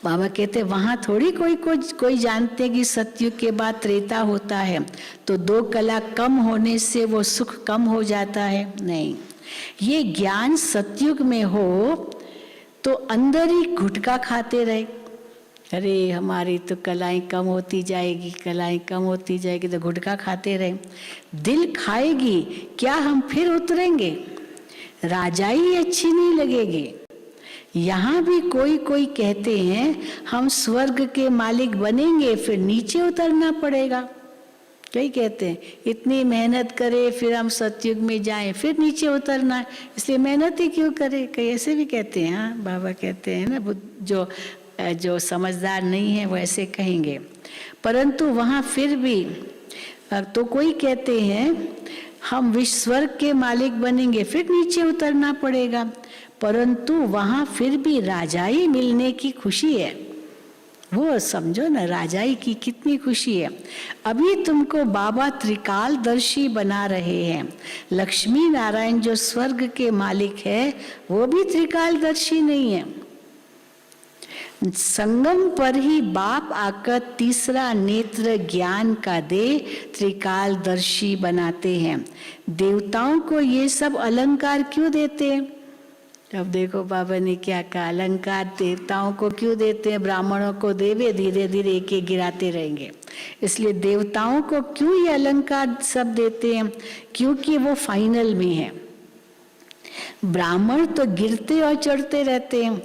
बाबा कहते वहाँ थोड़ी कोई जानते कि सतयुग के बाद त्रेता होता है, तो 2 कला कम होने से वो सुख कम हो जाता है, नहीं। ये ज्ञान सतयुग में हो तो अंदर ही घुटका खाते रहे, अरे हमारी तो कलाएं कम होती जाएगी, कलाएं कम होती जाएगी, तो घुटका खाते रहे। दिल खाएगी क्या हम फिर उतरेंगे, राजाई अच्छी नहीं लगेगी, यहाँ भी कोई कोई कहते हैं हम स्वर्ग के मालिक बनेंगे, फिर नीचे उतरना पड़ेगा। कई कहते हैं इतनी मेहनत करें फिर हम सतयुग में जाएं, फिर नीचे उतरना है, इसलिए मेहनत ही क्यों करें। कई ऐसे भी कहते हैं। हाँ, बाबा कहते हैं ना, जो समझदार नहीं है वो ऐसे कहेंगे। परंतु वहाँ फिर भी तो कोई कहते हैं हम स्वर्ग के मालिक बनेंगे, फिर नीचे उतरना पड़ेगा। परंतु वहाँ फिर भी राजाई मिलने की खुशी है। वो समझो ना, राजाई की कितनी खुशी है। अभी तुमको बाबा त्रिकालदर्शी बना रहे हैं। लक्ष्मी नारायण जो स्वर्ग के मालिक है वो भी त्रिकालदर्शी नहीं है। संगम पर ही बाप आकर तीसरा नेत्र ज्ञान का दे त्रिकालदर्शी बनाते हैं। देवताओं को ये सब अलंकार क्यों देते हैं? अब देखो बाबा ने क्या कहा, अलंकार देवताओं को क्यों देते हैं? ब्राह्मणों को देवे, धीरे धीरे एक एक गिराते रहेंगे। इसलिए देवताओं को क्यों ये अलंकार सब देते हैं? क्योंकि वो फाइनल में है। ब्राह्मण तो गिरते और चढ़ते रहते हैं,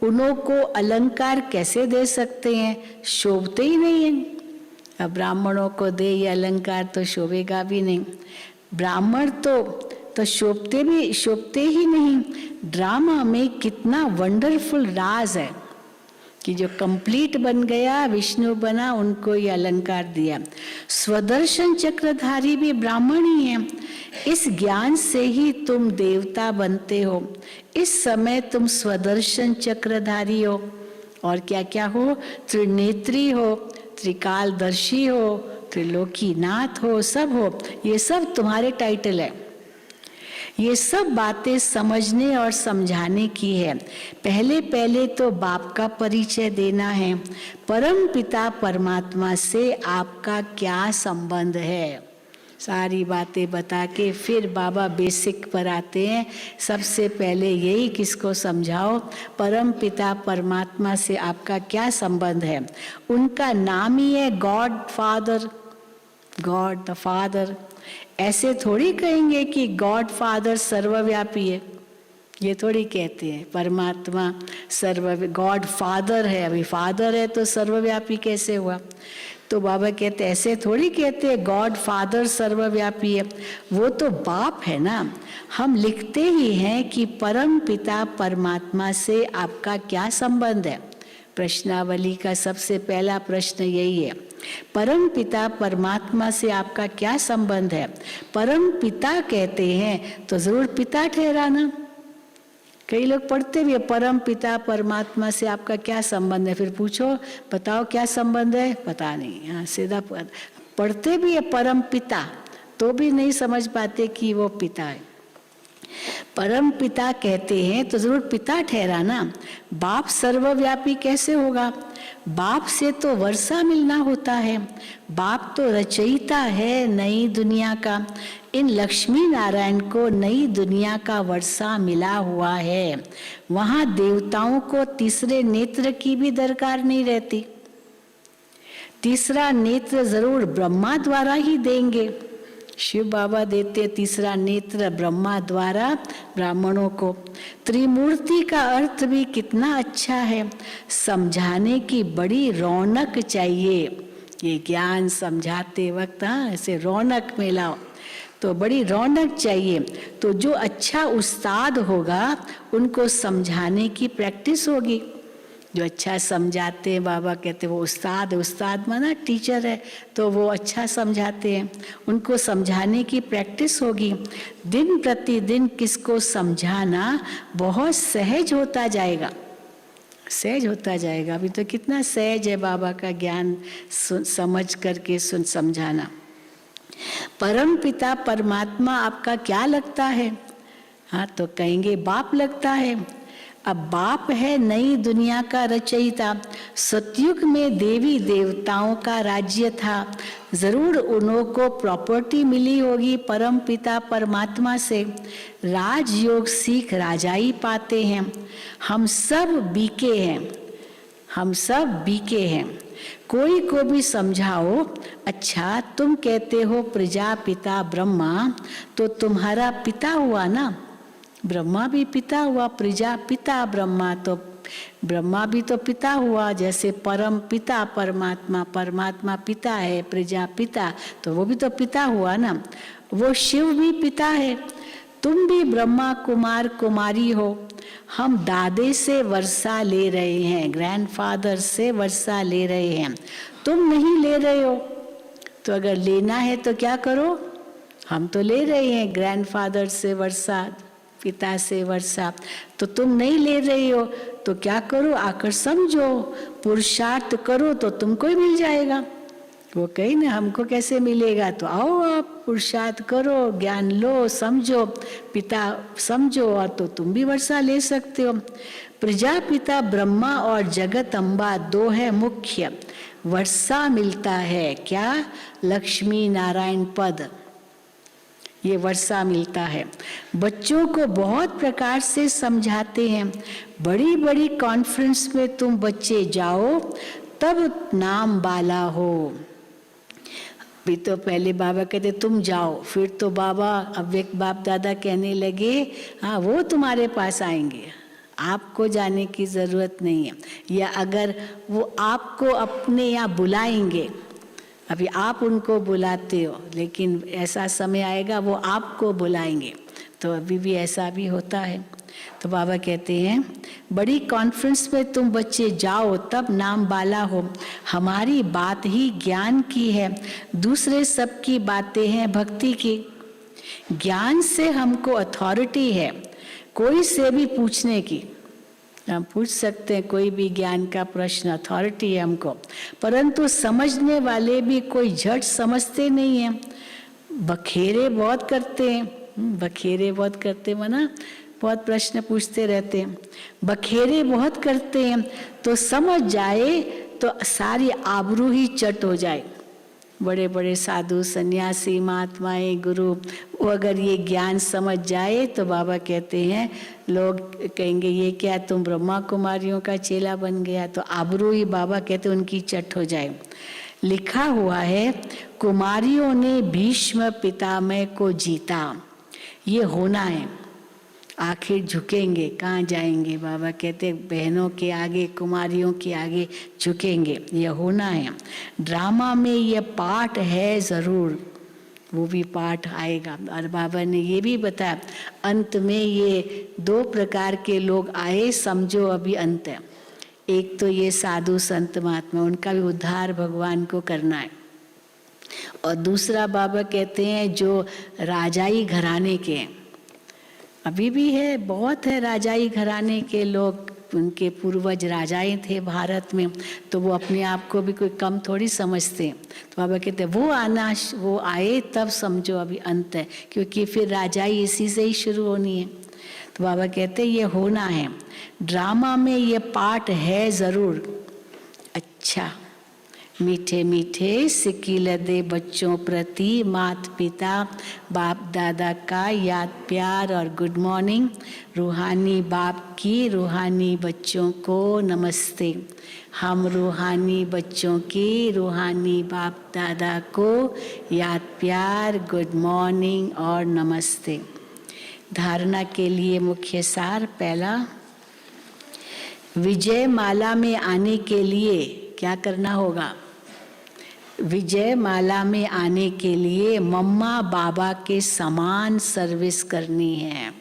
उन्हों को अलंकार कैसे दे सकते हैं? शोभते ही नहीं है। अब ब्राह्मणों को दे ये अलंकार तो शोभेगा भी नहीं। ब्राह्मण तो शोभते ही नहीं। ड्रामा में कितना वंडरफुल राज है कि जो कंप्लीट बन गया, विष्णु बना, उनको ये अलंकार दिया। स्वदर्शन चक्रधारी भी ब्राह्मण ही है। इस ज्ञान से ही तुम देवता बनते हो। इस समय तुम स्वदर्शन चक्रधारी हो और क्या क्या हो? त्रिनेत्री हो, त्रिकालदर्शी हो, त्रिलोकीनाथ हो, सब हो। ये सब तुम्हारे टाइटल है। ये सब बातें समझने और समझाने की है। पहले पहले तो बाप का परिचय देना है। परम पिता परमात्मा से आपका क्या संबंध है, सारी बातें बता के फिर बाबा बेसिक पर आते हैं। सबसे पहले यही किसको समझाओ, परम पिता परमात्मा से आपका क्या संबंध है। उनका नाम ही है God father, God the father. ऐसे थोड़ी कहेंगे कि गॉड फादर सर्वव्यापी है, ये थोड़ी कहते हैं। परमात्मा गॉड फादर है, अभी फादर है तो सर्वव्यापी कैसे हुआ? तो बाबा कहते ऐसे थोड़ी कहते हैं गॉड फादर सर्वव्यापी है, वो तो बाप है ना। हम लिखते ही हैं कि परम पिता परमात्मा से आपका क्या संबंध है। प्रश्नावली का सबसे पहला प्रश्न यही है, परम पिता परमात्मा से आपका क्या संबंध है। परम पिता कहते हैं तो जरूर पिता ठहराना। कई लोग पढ़ते भी है परम पिता परमात्मा से आपका क्या संबंध है, फिर पूछो बताओ क्या संबंध है, पता नहीं। हाँ, सीधा पढ़ते भी है परम पिता तो भी नहीं समझ पाते कि वो पिता है। परम पिता कहते हैं तो जरूर पिता ठहराना। बाप सर्वव्यापी कैसे होगा? बाप से तो वर्षा मिलना होता है। बाप तो रचयिता है नई दुनिया का। इन लक्ष्मी नारायण को नई दुनिया का वर्षा मिला हुआ है। वहाँ देवताओं को तीसरे नेत्र की भी दरकार नहीं रहती। तीसरा नेत्र जरूर ब्रह्मा द्वारा ही देंगे। शिव बाबा देते तीसरा नेत्र ब्रह्मा द्वारा ब्राह्मणों को। त्रिमूर्ति का अर्थ भी कितना अच्छा है, समझाने की बड़ी रौनक चाहिए। ये ज्ञान समझाते वक्त ऐसे रौनक में लाओ तो बड़ी रौनक चाहिए। तो जो अच्छा उस्ताद होगा उनको समझाने की प्रैक्टिस होगी। जो अच्छा समझाते हैं, बाबा कहते हैं वो उस्ताद, उस्ताद माना टीचर है, तो वो अच्छा समझाते हैं। उनको समझाने की प्रैक्टिस होगी। दिन प्रतिदिन किसको समझाना बहुत सहज होता जाएगा, सहज होता जाएगा। अभी तो कितना सहज है बाबा का ज्ञान समझ करके समझाना। परम पिता परमात्मा आपका क्या लगता है? हाँ, तो कहेंगे बाप लगता है। अब बाप है नई दुनिया का रचयिता। सतयुग में देवी देवताओं का राज्य था, जरूर उन्हों को प्रॉपर्टी मिली होगी परम पिता परमात्मा से। राजयोग सीख राजाई पाते हैं। हम सब बीके हैं, हम सब बीके हैं। कोई को भी समझाओ, अच्छा तुम कहते हो प्रजापिता ब्रह्मा, तो तुम्हारा पिता हुआ ना, ब्रह्मा भी पिता हुआ, प्रजापिता ब्रह्मा, तो ब्रह्मा भी तो पिता हुआ। जैसे परम पिता परमात्मा, परमात्मा पिता है, प्रजापिता, तो वो भी तो पिता हुआ ना। वो शिव भी पिता है। तुम भी ब्रह्मा कुमार कुमारी हो। हम दादे से वर्षा ले रहे हैं, ग्रैंडफादर से वर्षा ले रहे हैं, तुम नहीं ले रहे हो। तो अगर लेना है तो क्या करो, हम तो ले रहे हैं ग्रैंडफादर से वर्षा, पिता से वर्षा, तो तुम नहीं ले रही हो, तो क्या करो, आकर समझो, पुरुषार्थ करो तो तुमको ही मिल जाएगा। वो कही ना हमको कैसे मिलेगा, तो आओ आप पुरुषार्थ करो, ज्ञान लो, समझो, पिता समझो, और तो तुम भी वर्षा ले सकते हो। प्रजापिता ब्रह्मा और जगत अम्बा दो है मुख्य, वर्षा मिलता है क्या, लक्ष्मी नारायण पद, ये वर्षा मिलता है। बच्चों को बहुत प्रकार से समझाते हैं। बड़ी बड़ी कॉन्फ्रेंस में तुम बच्चे जाओ तब नाम बाला हो। अभी तो पहले बाबा कहते तुम जाओ, फिर तो बाबा अव्यक्त बाप दादा कहने लगे हाँ वो तुम्हारे पास आएंगे, आपको जाने की जरूरत नहीं है। या अगर वो आपको अपने यहाँ बुलाएंगे, अभी आप उनको बुलाते हो, लेकिन ऐसा समय आएगा वो आपको बुलाएंगे, तो अभी भी ऐसा भी होता है। तो बाबा कहते हैं बड़ी कॉन्फ्रेंस में तुम बच्चे जाओ तब नाम बाला हो। हमारी बात ही ज्ञान की है, दूसरे सबकी बातें हैं भक्ति की। ज्ञान से हमको अथॉरिटी है कोई से भी पूछने की, हम पूछ सकते हैं कोई भी ज्ञान का प्रश्न, अथॉरिटी है हमको। परंतु समझने वाले भी कोई झट समझते नहीं है, बखेरे बहुत करते हैं, बखेरे बहुत करते मना बहुत प्रश्न पूछते रहते हैं, बखेरे बहुत करते हैं, तो समझ जाए तो सारी आबरू ही चट हो जाए। बड़े बड़े साधु सन्यासी महात्माएं गुरु वो अगर ये ज्ञान समझ जाए तो बाबा कहते हैं लोग कहेंगे ये क्या तुम ब्रह्मा कुमारियों का चेला बन गया, तो आबरू ही बाबा कहते उनकी चट हो जाए। लिखा हुआ है कुमारियों ने भीष्म पितामह को जीता, ये होना है, आखिर झुकेंगे, कहाँ जाएंगे, बाबा कहते बहनों के आगे कुमारियों के आगे झुकेंगे, ये होना है। ड्रामा में ये पार्ट है जरूर, वो भी पार्ट आएगा। और बाबा ने ये भी बताया अंत में ये दो प्रकार के लोग आए, समझो अभी अंत है। एक तो ये साधु संत महात्मा, उनका भी उद्धार भगवान को करना है, और दूसरा बाबा कहते हैं जो राजाई घराने के हैं, अभी भी है, बहुत है राजाई घराने के लोग, उनके पूर्वज राजाएं थे भारत में, तो वो अपने आप को भी कोई कम थोड़ी समझते। तो बाबा कहते वो आना, वो आए तब समझो अभी अंत है, क्योंकि फिर राजाई इसी से ही शुरू होनी है। तो बाबा कहते ये होना है, ड्रामा में ये पार्ट है जरूर। अच्छा, मीठे मीठे सिकिल दे बच्चों प्रति माता पिता बाप दादा का याद प्यार और गुड मॉर्निंग। रूहानी बाप की रूहानी बच्चों को नमस्ते। हम रूहानी बच्चों की रूहानी बाप दादा को याद प्यार गुड मॉर्निंग और नमस्ते। धारणा के लिए मुख्य सार, पहला, विजय माला में आने के लिए क्या करना होगा, विजय माला में आने के लिए मम्मा बाबा के समान सर्विस करनी है,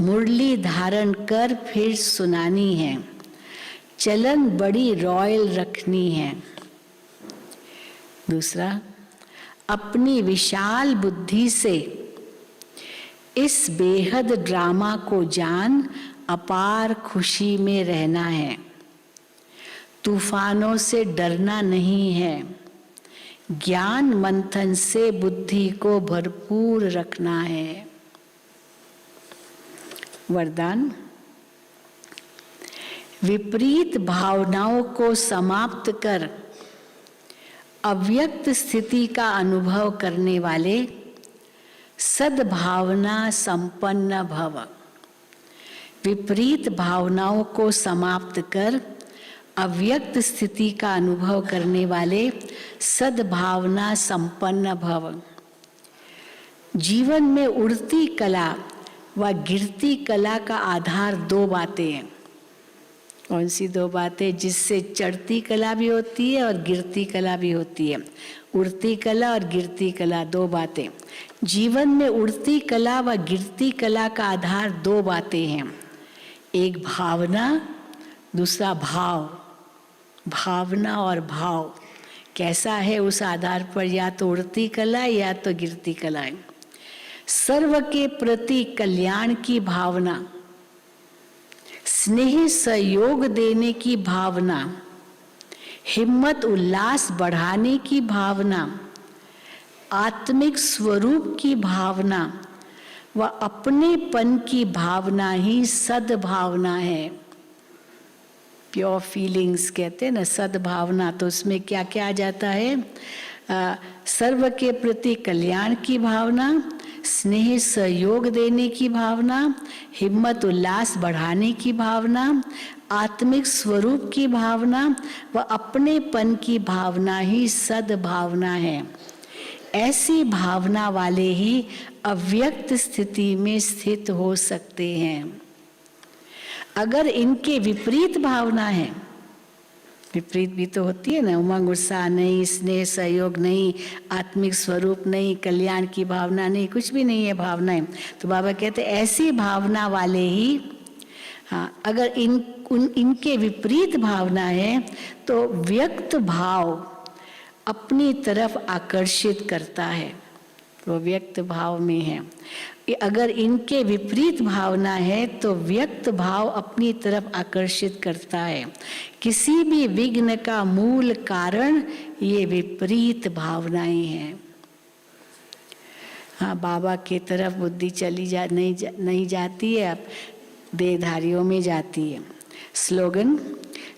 मुरली धारण कर फिर सुनानी है, चलन बड़ी रॉयल रखनी है। दूसरा, अपनी विशाल बुद्धि से इस बेहद ड्रामा को जान अपार खुशी में रहना है, तूफानों से डरना नहीं है, ज्ञान मंथन से बुद्धि को भरपूर रखना है। वरदान, विपरीत भावनाओं को समाप्त कर अव्यक्त स्थिति का अनुभव करने वाले सद्भावना संपन्न भव। विपरीत भावनाओं को समाप्त कर अव्यक्त स्थिति का अनुभव करने वाले सद्भावना संपन्न भव। जीवन में उड़ती कला व गिरती कला का आधार दो बातें हैं। कौन सी दो बातें? जिससे चढ़ती कला भी होती है और गिरती कला भी होती है। उड़ती कला और गिरती कला, दो बातें। जीवन में उड़ती कला व गिरती कला का आधार दो बातें हैं, एक भावना, दूसरा भाव। भावना और भाव कैसा है, उस आधार पर या तो उड़ती कला या तो गिरती कला है। सर्व के प्रति कल्याण की भावना, स्नेह सहयोग देने की भावना, हिम्मत उल्लास बढ़ाने की भावना, आत्मिक स्वरूप की भावना व अपनेपन की भावना ही सद्भावना है। प्योर फीलिंग्स कहते हैं ना, सद्भावना। तो उसमें क्या क्या आ जाता है? सर्व के प्रति कल्याण की भावना, स्नेह सहयोग देने की भावना, हिम्मत उल्लास बढ़ाने की भावना, आत्मिक स्वरूप की भावना व अपनेपन की भावना ही सद्भावना है। ऐसी भावना वाले ही अव्यक्त स्थिति में स्थित हो सकते हैं। अगर इनके विपरीत भावना है, विपरीत भी तो होती है ना, उमंग उत्साह नहीं, स्नेह सहयोग नहीं, आत्मिक स्वरूप नहीं, कल्याण की भावना नहीं, कुछ भी नहीं है भावनाएं, तो बाबा कहते ऐसी भावना वाले ही, हाँ, अगर इनके विपरीत भावना है तो व्यक्त भाव अपनी तरफ आकर्षित करता है, वो व्यक्त भाव में है। अगर इनके विपरीत भावना है तो व्यक्त भाव अपनी तरफ आकर्षित करता है। किसी भी विघ्न का मूल कारण ये विपरीत भावनाएं हैं। हाँ, बाबा की तरफ बुद्धि चली नहीं जाती है, अब देहधारियों में जाती है। स्लोगन,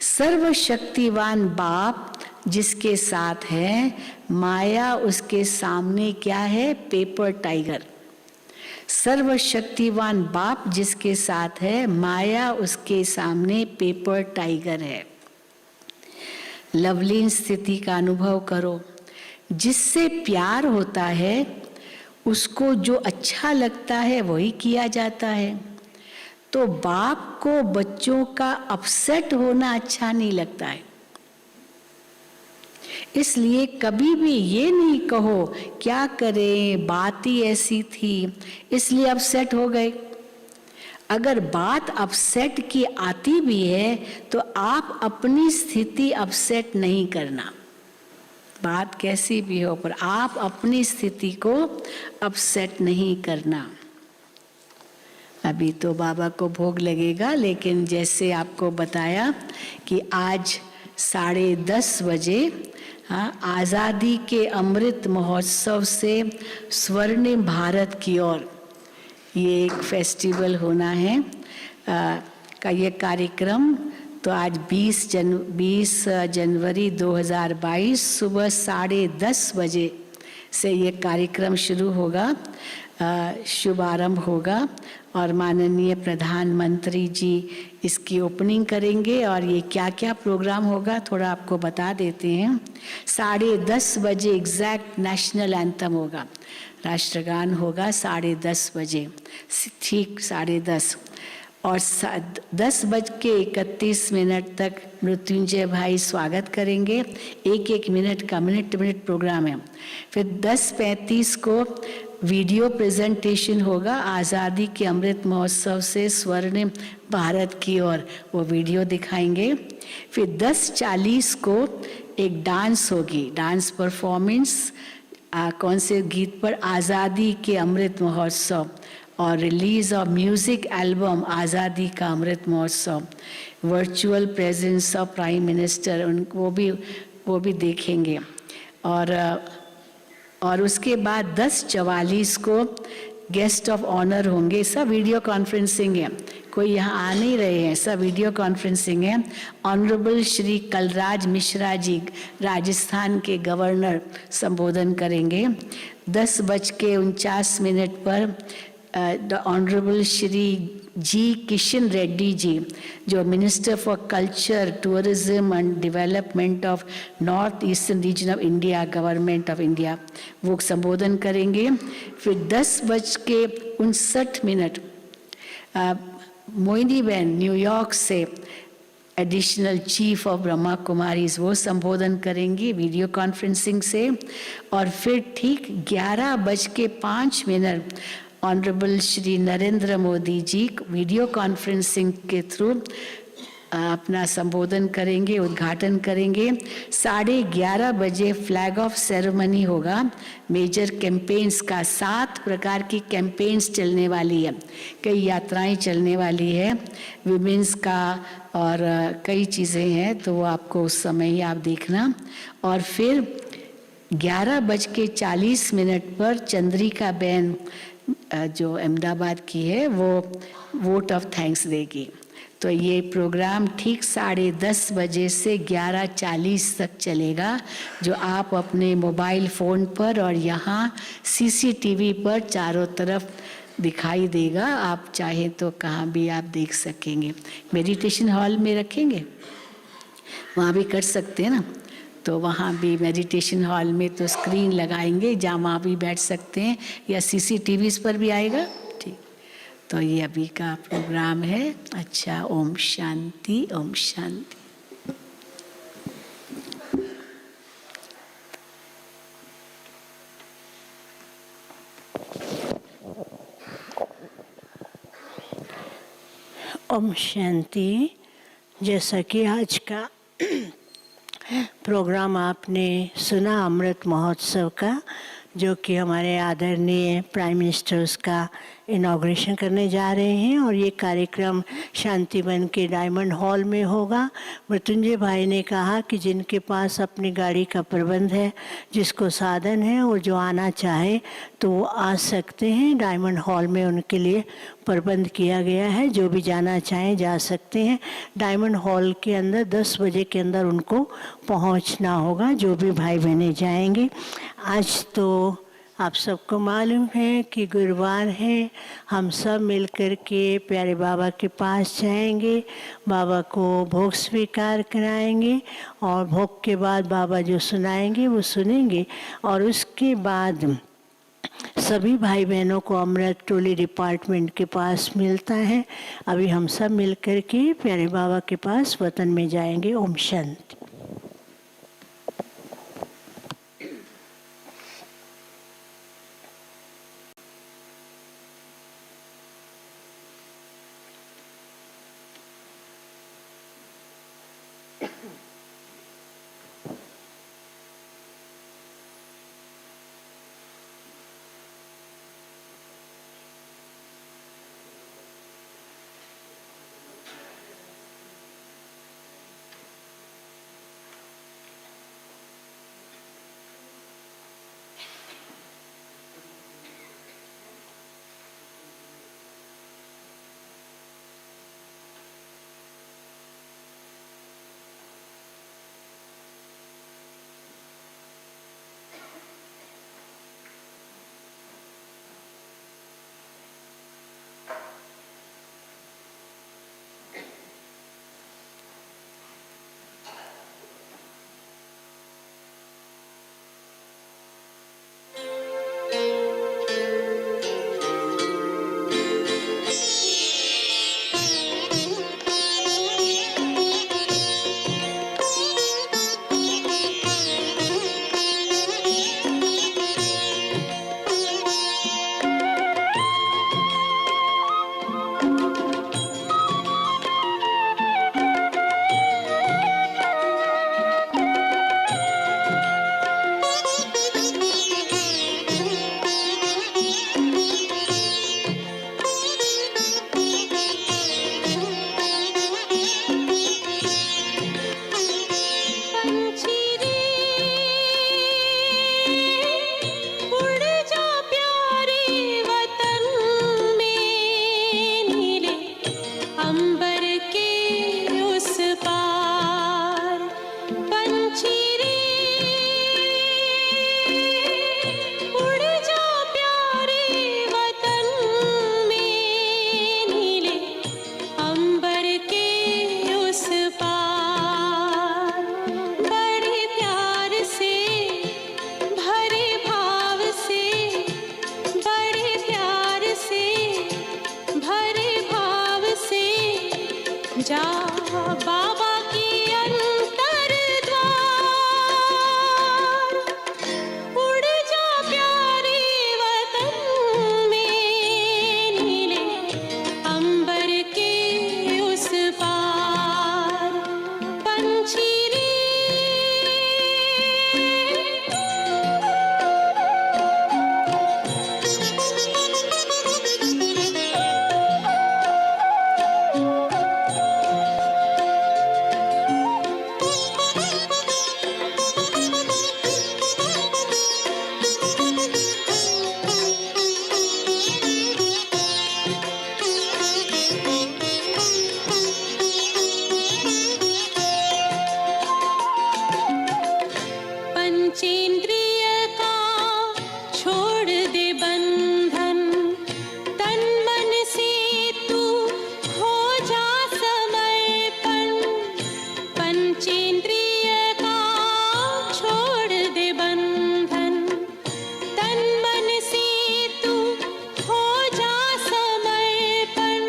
सर्वशक्तिवान बाप जिसके साथ है, माया उसके सामने क्या है? Paper tiger. सर्वशक्तिवान बाप जिसके साथ है, माया उसके सामने पेपर टाइगर है। लवलीन स्थिति का अनुभव करो। जिससे प्यार होता है उसको जो अच्छा लगता है वही किया जाता है। तो बाप को बच्चों का अपसेट होना अच्छा नहीं लगता है, इसलिए कभी भी ये नहीं कहो क्या करें, बात ही ऐसी थी इसलिए अपसेट हो गए। अगर बात अपसेट की आती भी है तो आप अपनी स्थिति अपसेट नहीं करना, बात कैसी भी हो, पर आप अपनी स्थिति को अपसेट नहीं करना। अभी तो बाबा को भोग लगेगा, लेकिन जैसे आपको बताया कि आज 10:30 बजे आज़ादी के अमृत महोत्सव से स्वर्णिम भारत की ओर ये एक फेस्टिवल होना है का ये कार्यक्रम। तो आज 20 जनवरी 2022 सुबह 10:30 बजे से ये कार्यक्रम शुरू होगा, शुभारंभ होगा और माननीय प्रधानमंत्री जी इसकी ओपनिंग करेंगे। और ये क्या क्या प्रोग्राम होगा थोड़ा आपको बता देते हैं। 10:30 बजे एग्जैक्ट नेशनल एंथम होगा, राष्ट्रगान होगा 10:30 बजे, ठीक 10:30। और 10:31 तक मृत्युंजय भाई स्वागत करेंगे। 1-1 मिनट का मिनट प्रोग्राम है। फिर 10:35 को वीडियो प्रेजेंटेशन होगा आज़ादी के अमृत महोत्सव से स्वर्णिम भारत की ओर, वो वीडियो दिखाएंगे। फिर 10:40 को एक डांस होगी, डांस परफॉर्मेंस कौन से गीत पर? आज़ादी के अमृत महोत्सव और रिलीज ऑफ म्यूजिक एल्बम आज़ादी का Amrit Mahotsav, virtual presence of prime minister, वो भी देखेंगे। और उसके बाद 10:44 को गेस्ट ऑफ ऑनर होंगे, सब वीडियो कॉन्फ्रेंसिंग है, कोई यहाँ आ नहीं रहे हैं, सब वीडियो कॉन्फ्रेंसिंग है। ऑनरेबल श्री कलराज मिश्रा जी राजस्थान के गवर्नर संबोधन करेंगे। 10:49 पर द ऑनरेबल श्री जी किशन रेड्डी जी, जो minister for culture, tourism and development of north eastern region of India, government of India, वो संबोधन करेंगे। फिर 10:59 मोहिनी बहन न्यूयॉर्क से additional chief of Brahma Kumaris, वो संबोधन करेंगी वीडियो कॉन्फ्रेंसिंग से। और फिर ठीक 11:05 honourable Shri Narendra Modi ji video conferencing के थ्रू अपना संबोधन करेंगे, उद्घाटन करेंगे। 11:30 बजे फ्लैग ऑफ सेरेमनी होगा मेजर कैंपेन्स का। 7 प्रकार की कैंपेन्स चलने वाली है, कई यात्राएं चलने वाली है विमेंस का, और कई चीज़ें हैं, तो वो आपको उस समय ही आप देखना। और फिर 11:40 पर चंद्रिका बहन जो अहमदाबाद की है, वो वोट ऑफ थैंक्स देगी। तो ये प्रोग्राम ठीक 10:30 बजे से 11:40 तक चलेगा, जो आप अपने मोबाइल फ़ोन पर और यहाँ CCTV पर चारों तरफ दिखाई देगा। आप चाहें तो कहाँ भी आप देख सकेंगे। मेडिटेशन हॉल में रखेंगे, वहाँ भी कर सकते हैं ना, तो वहाँ भी मेडिटेशन हॉल में तो स्क्रीन लगाएंगे जहाँ वहाँ भी बैठ सकते हैं, या CCTVs पर भी आएगा। ठीक, तो ये अभी का प्रोग्राम है। अच्छा, ओम शांति, ओम शांति। ओम शांति। जैसा कि आज का प्रोग्राम आपने सुना अमृत महोत्सव का, जो कि हमारे आदरणीय प्राइम मिनिस्टर्स का इनॉग्रेशन करने जा रहे हैं, और ये कार्यक्रम शांतिवन के डायमंड हॉल में होगा। मृत्युंजय भाई ने कहा कि जिनके पास अपनी गाड़ी का प्रबंध है, जिसको साधन है, और जो आना चाहे तो वो आ सकते हैं। डायमंड हॉल में उनके लिए प्रबंध किया गया है, जो भी जाना चाहें जा सकते हैं। डायमंड हॉल के अंदर 10 बजे के अंदर उनको पहुंचना होगा, जो भी भाई बहनें जाएंगे। आज तो आप सबको मालूम है कि गुरुवार है, हम सब मिलकर के प्यारे बाबा के पास जाएंगे, बाबा को भोग स्वीकार कराएंगे, और भोग के बाद बाबा जो सुनाएंगे वो सुनेंगे। और उसके बाद सभी भाई बहनों को अमृत टोली डिपार्टमेंट के पास मिलता है। अभी हम सब मिलकर के प्यारे बाबा के पास वतन में जाएंगे। ओम शांति। जा बाबा की अंतर द्वार, उड़ जा प्यारे वतन में, नीले अंबर के उस पार। पंछी रे पंचेंद्रिय का छोड़ दे बंधन, तन मन से तू हो जा समर्पण। पंचेंद्रिय का छोड़ दे बंधन, तन मन से तू हो जा समर्पण।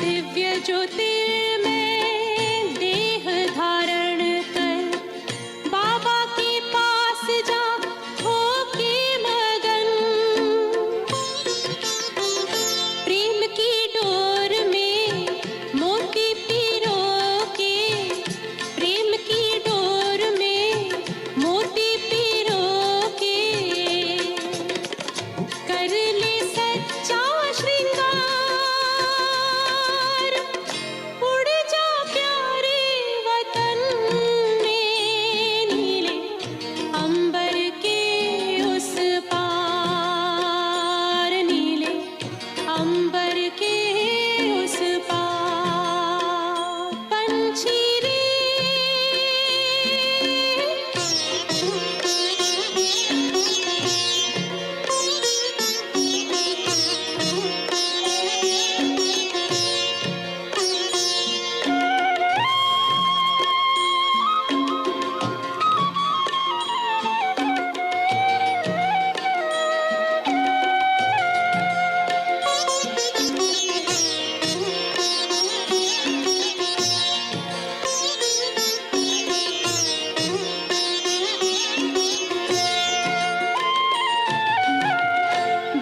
दिव्य ज्योतिर्मय देह धारण कर, बाबा के पास जा होके मगन। प्रेम की डोर में मोती पिरो के, प्रेम की डोर में मोती पिरो के, कर ले सच्चा श्रृंगार। उड़ जा प्यारे वतन में, नीले अंबर के उस पार, नीले अंबर के उस पार। पंछी रे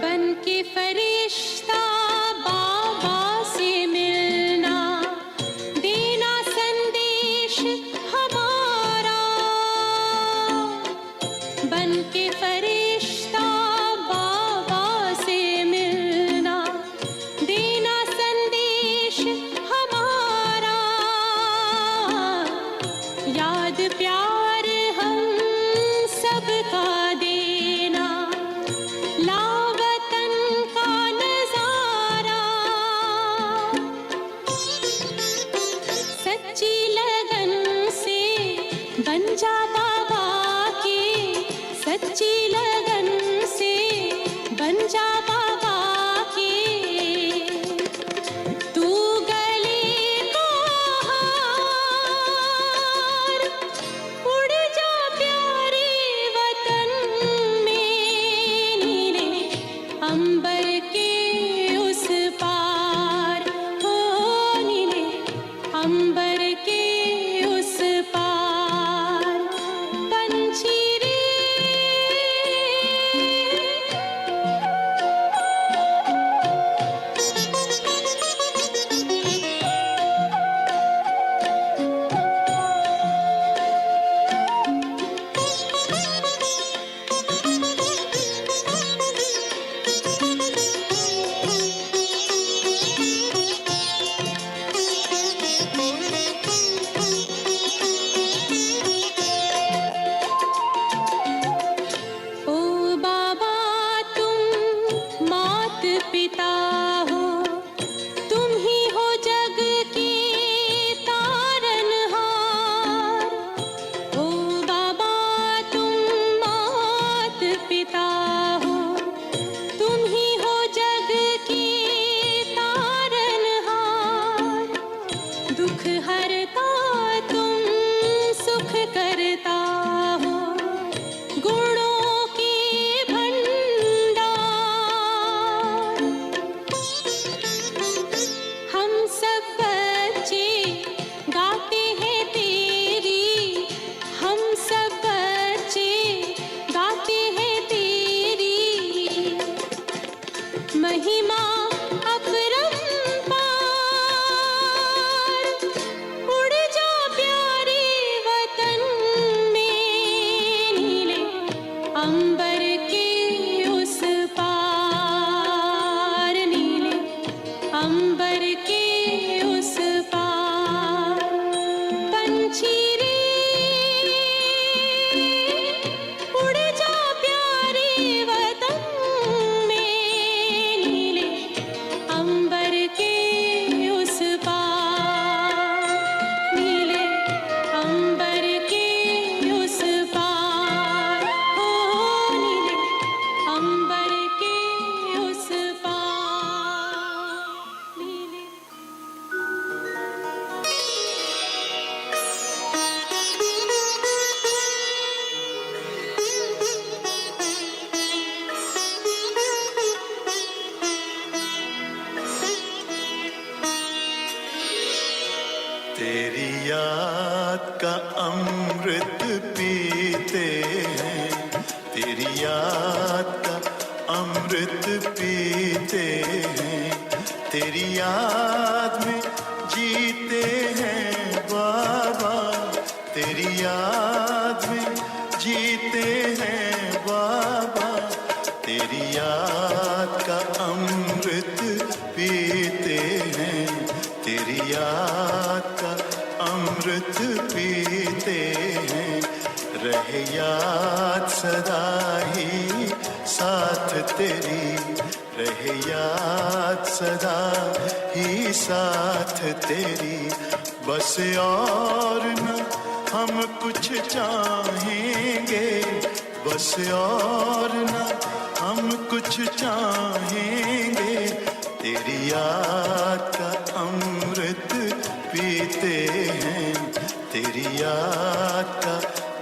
बन के फरिश्ता बाबा से मिलना, देना संदेश हमारा। बन के फरिश्ता बाबा से मिलना, देना संदेश हमारा। याद प्यार हम सबका देना, लावतन का नजारा। सच्ची लगन से बन जा बाबा के, सच्ची लगन से बन जा बाबा के। तू गले को हार, उड़ जा प्यारे वतन में, नीले अंबर के उस पार। हो नीले अंबर के उस पार। पंछी रे सब बच्चे तेरी याद का अमृत पीते हैं, तेरी याद का अमृत पीते हैं, तेरी याद में जीते हैं बाबा, तेरी याद में जीते हैं बाबा, तेरी याद का अमृत पीते हैं, तेरी याद का अमृत पीते हैं। रहे याद सदा ही साथ तेरी, रहे याद सदा ही साथ तेरी, बस और न हम कुछ चाहेंगे, बस और न हम कुछ चाहेंगे, तेरी याद का अमृत पीते हैं, तेरी याद का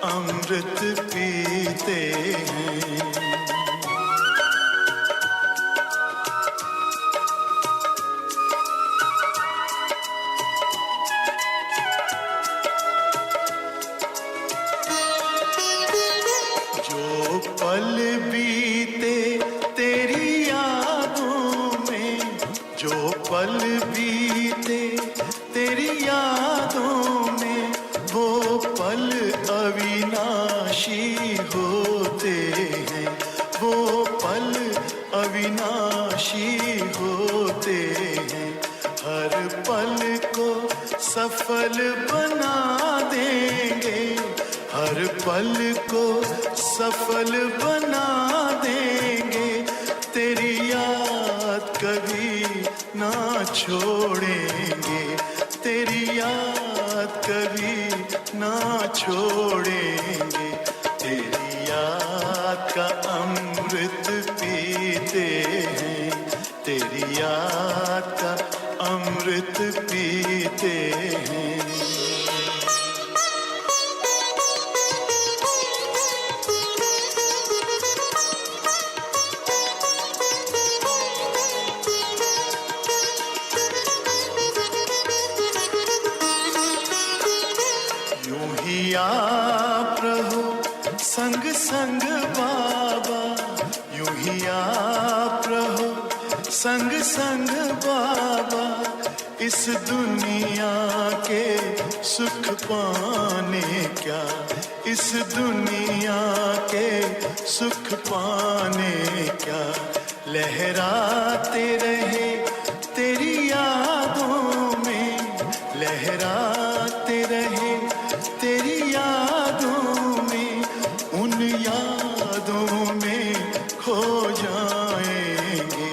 अमृत पीते हैं। जो पल बीते तेरी यादों में, जो पल बीते तेरी यादों में, वो पल अविनाशी होते हैं, वो पल अविनाशी होते हैं। हर पल को सफल बना देंगे, हर पल को सफल बना देंगे, तेरी याद कभी ना छोड़ेंगे, तेरी याद कभी ना छोड़ेंगे, तेरी याद का अमृत पीते हैं, तेरी याद का अमृत पीते हैं। आप रहो संग संग बाबा, यूं ही आप रहो संग संग बाबा, इस दुनिया के सुख पाने क्या, इस दुनिया के सुख पाने क्या, लहराते रहे तेरी यादों में, लहराते रहे तेरी यादों में, उन यादों में खो जाएंगे,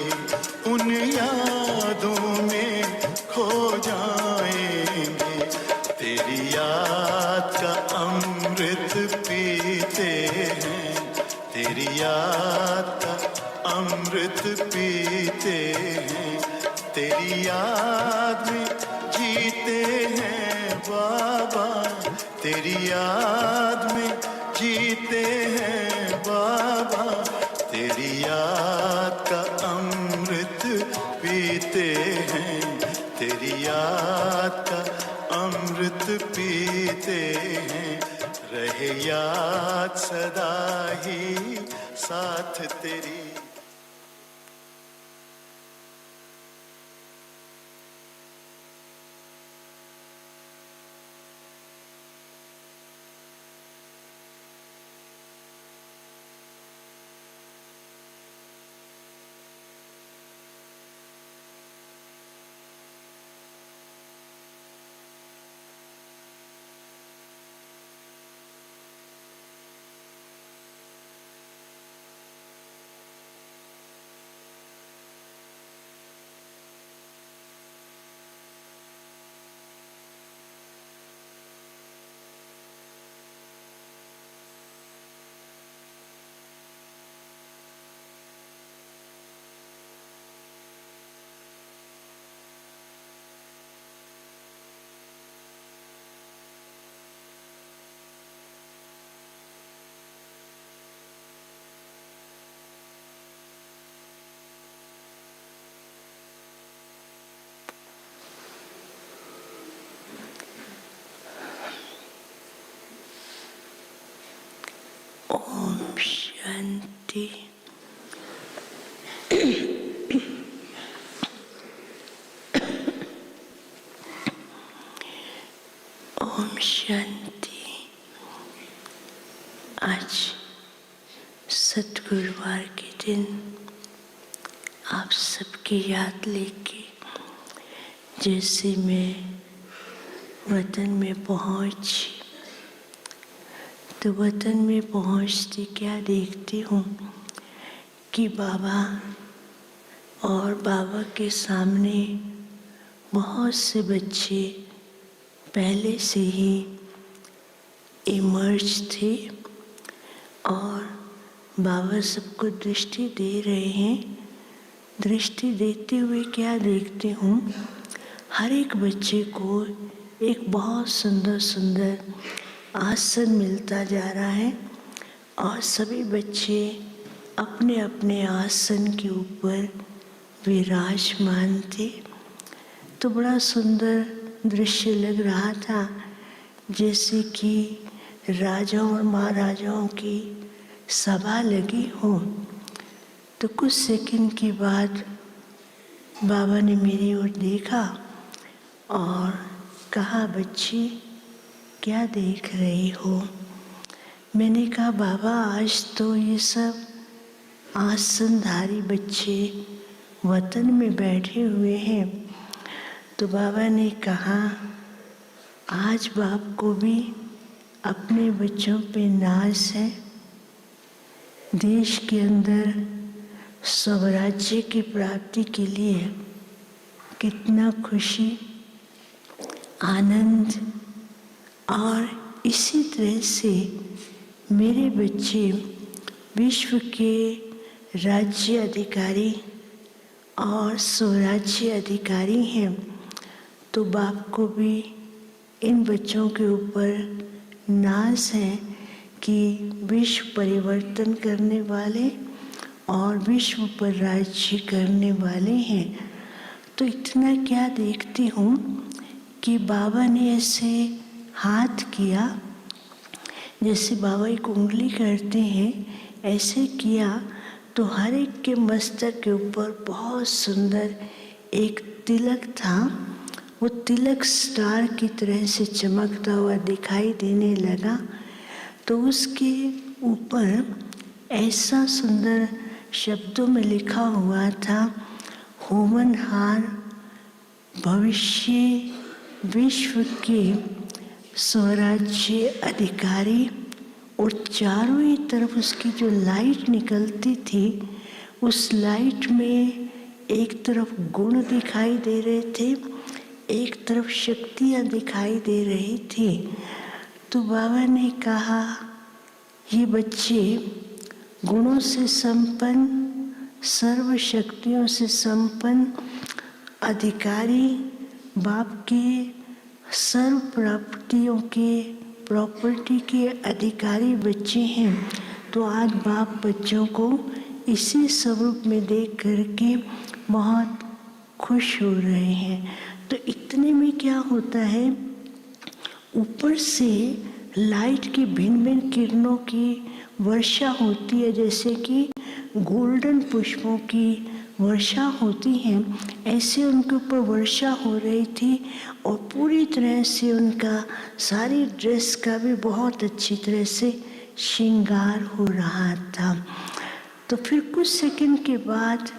उन यादों में खो जाएंगे, तेरी याद का अमृत पीते हैं, तेरी याद का अमृत पीते हैं, तेरी याद में जीते हैं बाबा, तेरी याद में जीते हैं बाबा, तेरी याद का अमृत पीते हैं, तेरी याद का अमृत पीते हैं। रहे याद सदा ही साथ तेरी। शांति। ओम शांति। आज सद्गुरुवार के दिन आप सबकी याद लेके जैसे मैं वतन में पहुंची, तो वतन में पहुंचते क्या देखती हूँ कि बाबा और बाबा के सामने बहुत से बच्चे पहले से ही इमर्ज थे और बाबा सबको दृष्टि दे रहे हैं। दृष्टि देते हुए क्या देखती हूँ, हर एक बच्चे को एक बहुत सुंदर सुंदर आसन मिलता जा रहा है और सभी बच्चे अपने अपने आसन के ऊपर विराजमान थे। तो बड़ा सुंदर दृश्य लग रहा था, जैसे कि राजाओं और महाराजाओं की सभा लगी हो। तो कुछ सेकंड के बाद बाबा ने मेरी ओर देखा और कहा, बच्ची क्या देख रही हो? मैंने कहा, बाबा आज तो ये सब आसनधारी बच्चे वतन में बैठे हुए हैं। तो बाबा ने कहा, आज बाप को भी अपने बच्चों पे नाज है। देश के अंदर स्वराज्य की प्राप्ति के लिए कितना खुशी, आनंद, और इसी तरह से मेरे बच्चे विश्व के राज्य अधिकारी और स्वराज्य अधिकारी हैं। तो बाप को भी इन बच्चों के ऊपर नाज है कि विश्व परिवर्तन करने वाले और विश्व पर राज्य करने वाले हैं। तो इतना क्या देखती हूँ कि बाबा ने ऐसे हाथ किया, जैसे बाबा एक उंगली करते हैं ऐसे किया, तो हर एक के मस्तक के ऊपर बहुत सुंदर एक तिलक था। वो तिलक स्टार की तरह से चमकता हुआ दिखाई देने लगा। तो उसके ऊपर ऐसा सुंदर शब्दों में लिखा हुआ था, होमनहार भविष्य विश्व के स्वराज्य अधिकारी। और चारों ही तरफ उसकी जो लाइट निकलती थी, उस लाइट में एक तरफ गुण दिखाई दे रहे थे, एक तरफ शक्तियाँ दिखाई दे रही थी। तो बाबा ने कहा, ये बच्चे गुणों से संपन्न, सर्व शक्तियों से संपन्न अधिकारी, बाप के सर्व प्रॉपर्टी के अधिकारी बच्चे हैं। तो आज बाप बच्चों को इसी स्वरूप में देख करके बहुत खुश हो रहे हैं। तो इतने में क्या होता है, ऊपर से लाइट की भिन्न भिन्न किरणों की वर्षा होती है, जैसे कि गोल्डन पुष्पों की वर्षा होती है, ऐसे उनके ऊपर वर्षा हो रही थी। और पूरी तरह से उनका सारी ड्रेस का भी बहुत अच्छी तरह से श्रृंगार हो रहा था। तो फिर कुछ सेकंड के बाद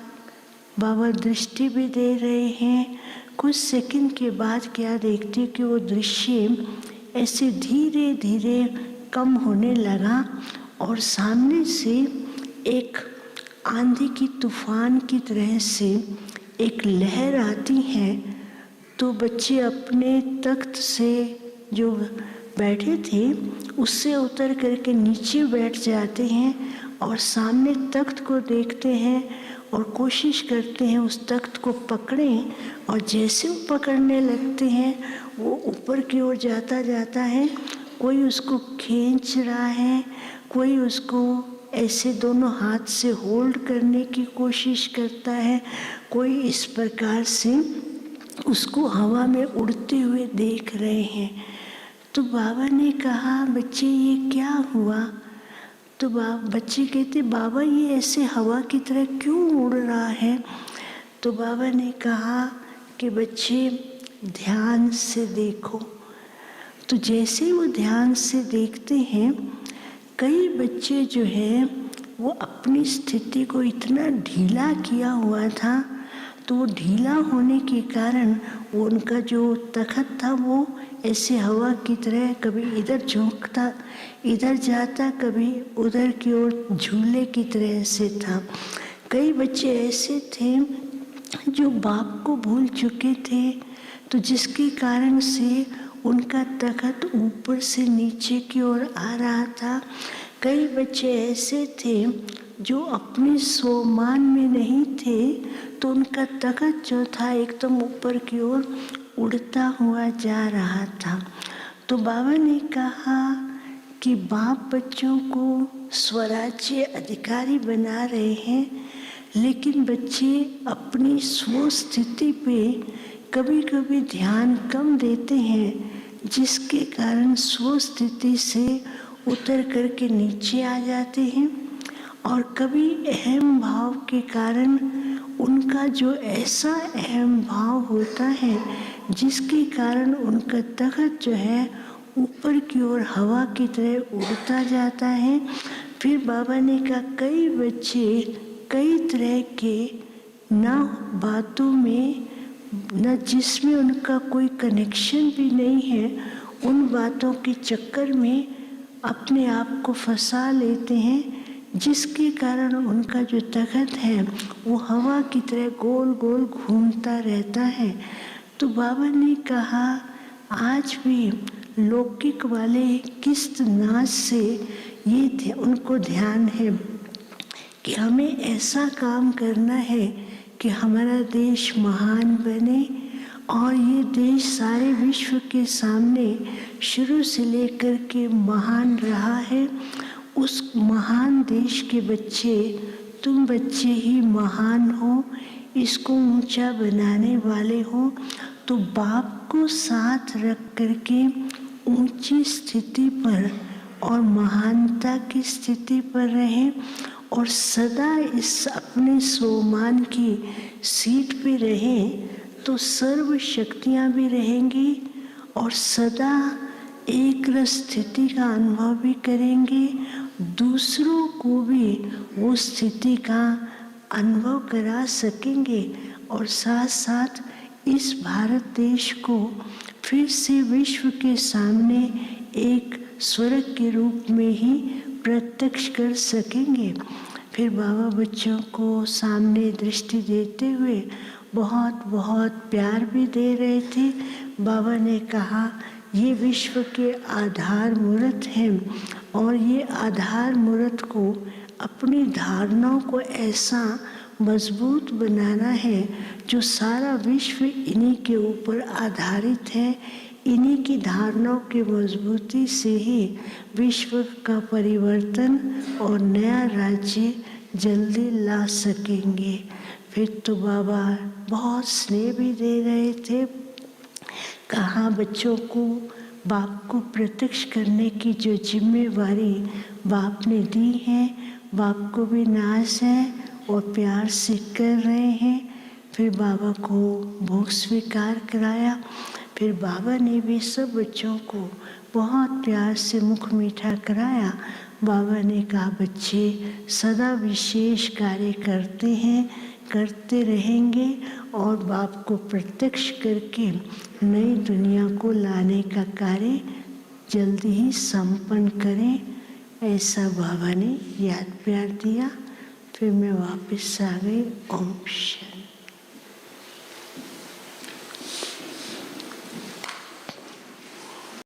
बाबा दृष्टि भी दे रहे हैं। कुछ सेकंड के बाद क्या देखती कि वो दृश्य ऐसे धीरे धीरे कम होने लगा और सामने से एक आंधी की तूफान की तरह से एक लहर आती है। तो बच्चे अपने तख्त से जो बैठे थे उससे उतर करके नीचे बैठ जाते हैं और सामने तख्त को देखते हैं और कोशिश करते हैं उस तख्त को पकड़ें। और जैसे वो पकड़ने लगते हैं वो ऊपर की ओर जाता है। कोई उसको खींच रहा है, कोई उसको ऐसे दोनों हाथ से होल्ड करने की कोशिश करता है, कोई इस प्रकार से उसको हवा में उड़ते हुए देख रहे हैं। तो बाबा ने कहा, बच्चे ये क्या हुआ? तो बच्चे कहते बाबा ये ऐसे हवा की तरह क्यों उड़ रहा है? तो बाबा ने कहा कि बच्चे ध्यान से देखो। तो जैसे वो ध्यान से देखते हैं, कई बच्चे जो है वो अपनी स्थिति को इतना ढीला किया हुआ था, तो वो ढीला होने के कारण वो उनका जो तखत था वो ऐसे हवा की तरह कभी इधर झोंकता, इधर जाता, कभी उधर की ओर झूले की तरह से था। कई बच्चे ऐसे थे जो बाप को भूल चुके थे, तो जिसके कारण से उनका तखत ऊपर से नीचे की ओर आ रहा था। कई बच्चे ऐसे थे जो अपने स्वमान में नहीं थे, तो उनका तखत जो था एकदम ऊपर की ओर उड़ता हुआ जा रहा था। तो बाबा ने कहा कि बाप बच्चों को स्वराज्य अधिकारी बना रहे हैं, लेकिन बच्चे अपनी स्व स्थिति पे कभी कभी ध्यान कम देते हैं, जिसके कारण स्व स्थिति से उतर करके नीचे आ जाते हैं। और कभी अहम भाव के कारण उनका जो ऐसा अहम भाव होता है जिसके कारण उनका तखत जो है ऊपर की ओर हवा की तरह उड़ता जाता है। फिर बाबा ने कहा कई बच्चे कई तरह के न बातों में, न जिसमें उनका कोई कनेक्शन भी नहीं है, उन बातों के चक्कर में अपने आप को फंसा लेते हैं, जिसके कारण उनका जो तखत है वो हवा की तरह गोल गोल घूमता रहता है। तो बाबा ने कहा आज भी लौकिक वाले किस्त नाच से ये उनको ध्यान है कि हमें ऐसा काम करना है कि हमारा देश महान बने, और ये देश सारे विश्व के सामने शुरू से लेकर के महान रहा है। उस महान देश के बच्चे, तुम बच्चे ही महान हो, इसको ऊंचा बनाने वाले हो। तो बाप को साथ रख करके ऊंची स्थिति पर और महानता की स्थिति पर रहें, और सदा इस अपने स्वमान की सीट पे रहें, तो सर्व शक्तियाँ भी रहेंगी और सदा एक रस स्थिति का अनुभव भी करेंगे, दूसरों को भी वो स्थिति का अनुभव करा सकेंगे, और साथ साथ इस भारत देश को फिर से विश्व के सामने एक स्वर्ग के रूप में ही प्रत्यक्ष कर सकेंगे। फिर बाबा बच्चों को सामने दृष्टि देते हुए बहुत बहुत प्यार भी दे रहे थे। बाबा ने कहा ये विश्व के आधार मूर्त हैं, और ये आधार मूर्त को अपनी धारणाओं को ऐसा मजबूत बनाना है जो सारा विश्व इन्हीं के ऊपर आधारित है। इन्हीं की धारणाओं की मजबूती से ही विश्व का परिवर्तन और नया राज्य जल्दी ला सकेंगे। फिर तो बाबा बहुत स्नेह भी दे रहे थे। कहा बच्चों को बाप को प्रत्यक्ष करने की जो जिम्मेवारी बाप ने दी है, बाप को भी नाज है और प्यार से कर रहे हैं। फिर बाबा को भोग स्वीकार कराया। फिर बाबा ने भी सब बच्चों को बहुत प्यार से मुख मीठा कराया। बाबा ने कहा बच्चे सदा विशेष कार्य करते हैं, करते रहेंगे, और बाप को प्रत्यक्ष करके नई दुनिया को लाने का कार्य जल्दी ही संपन्न करें। ऐसा बाबा ने याद प्यार दिया। फिर मैं वापस आ गई। ओम शांति।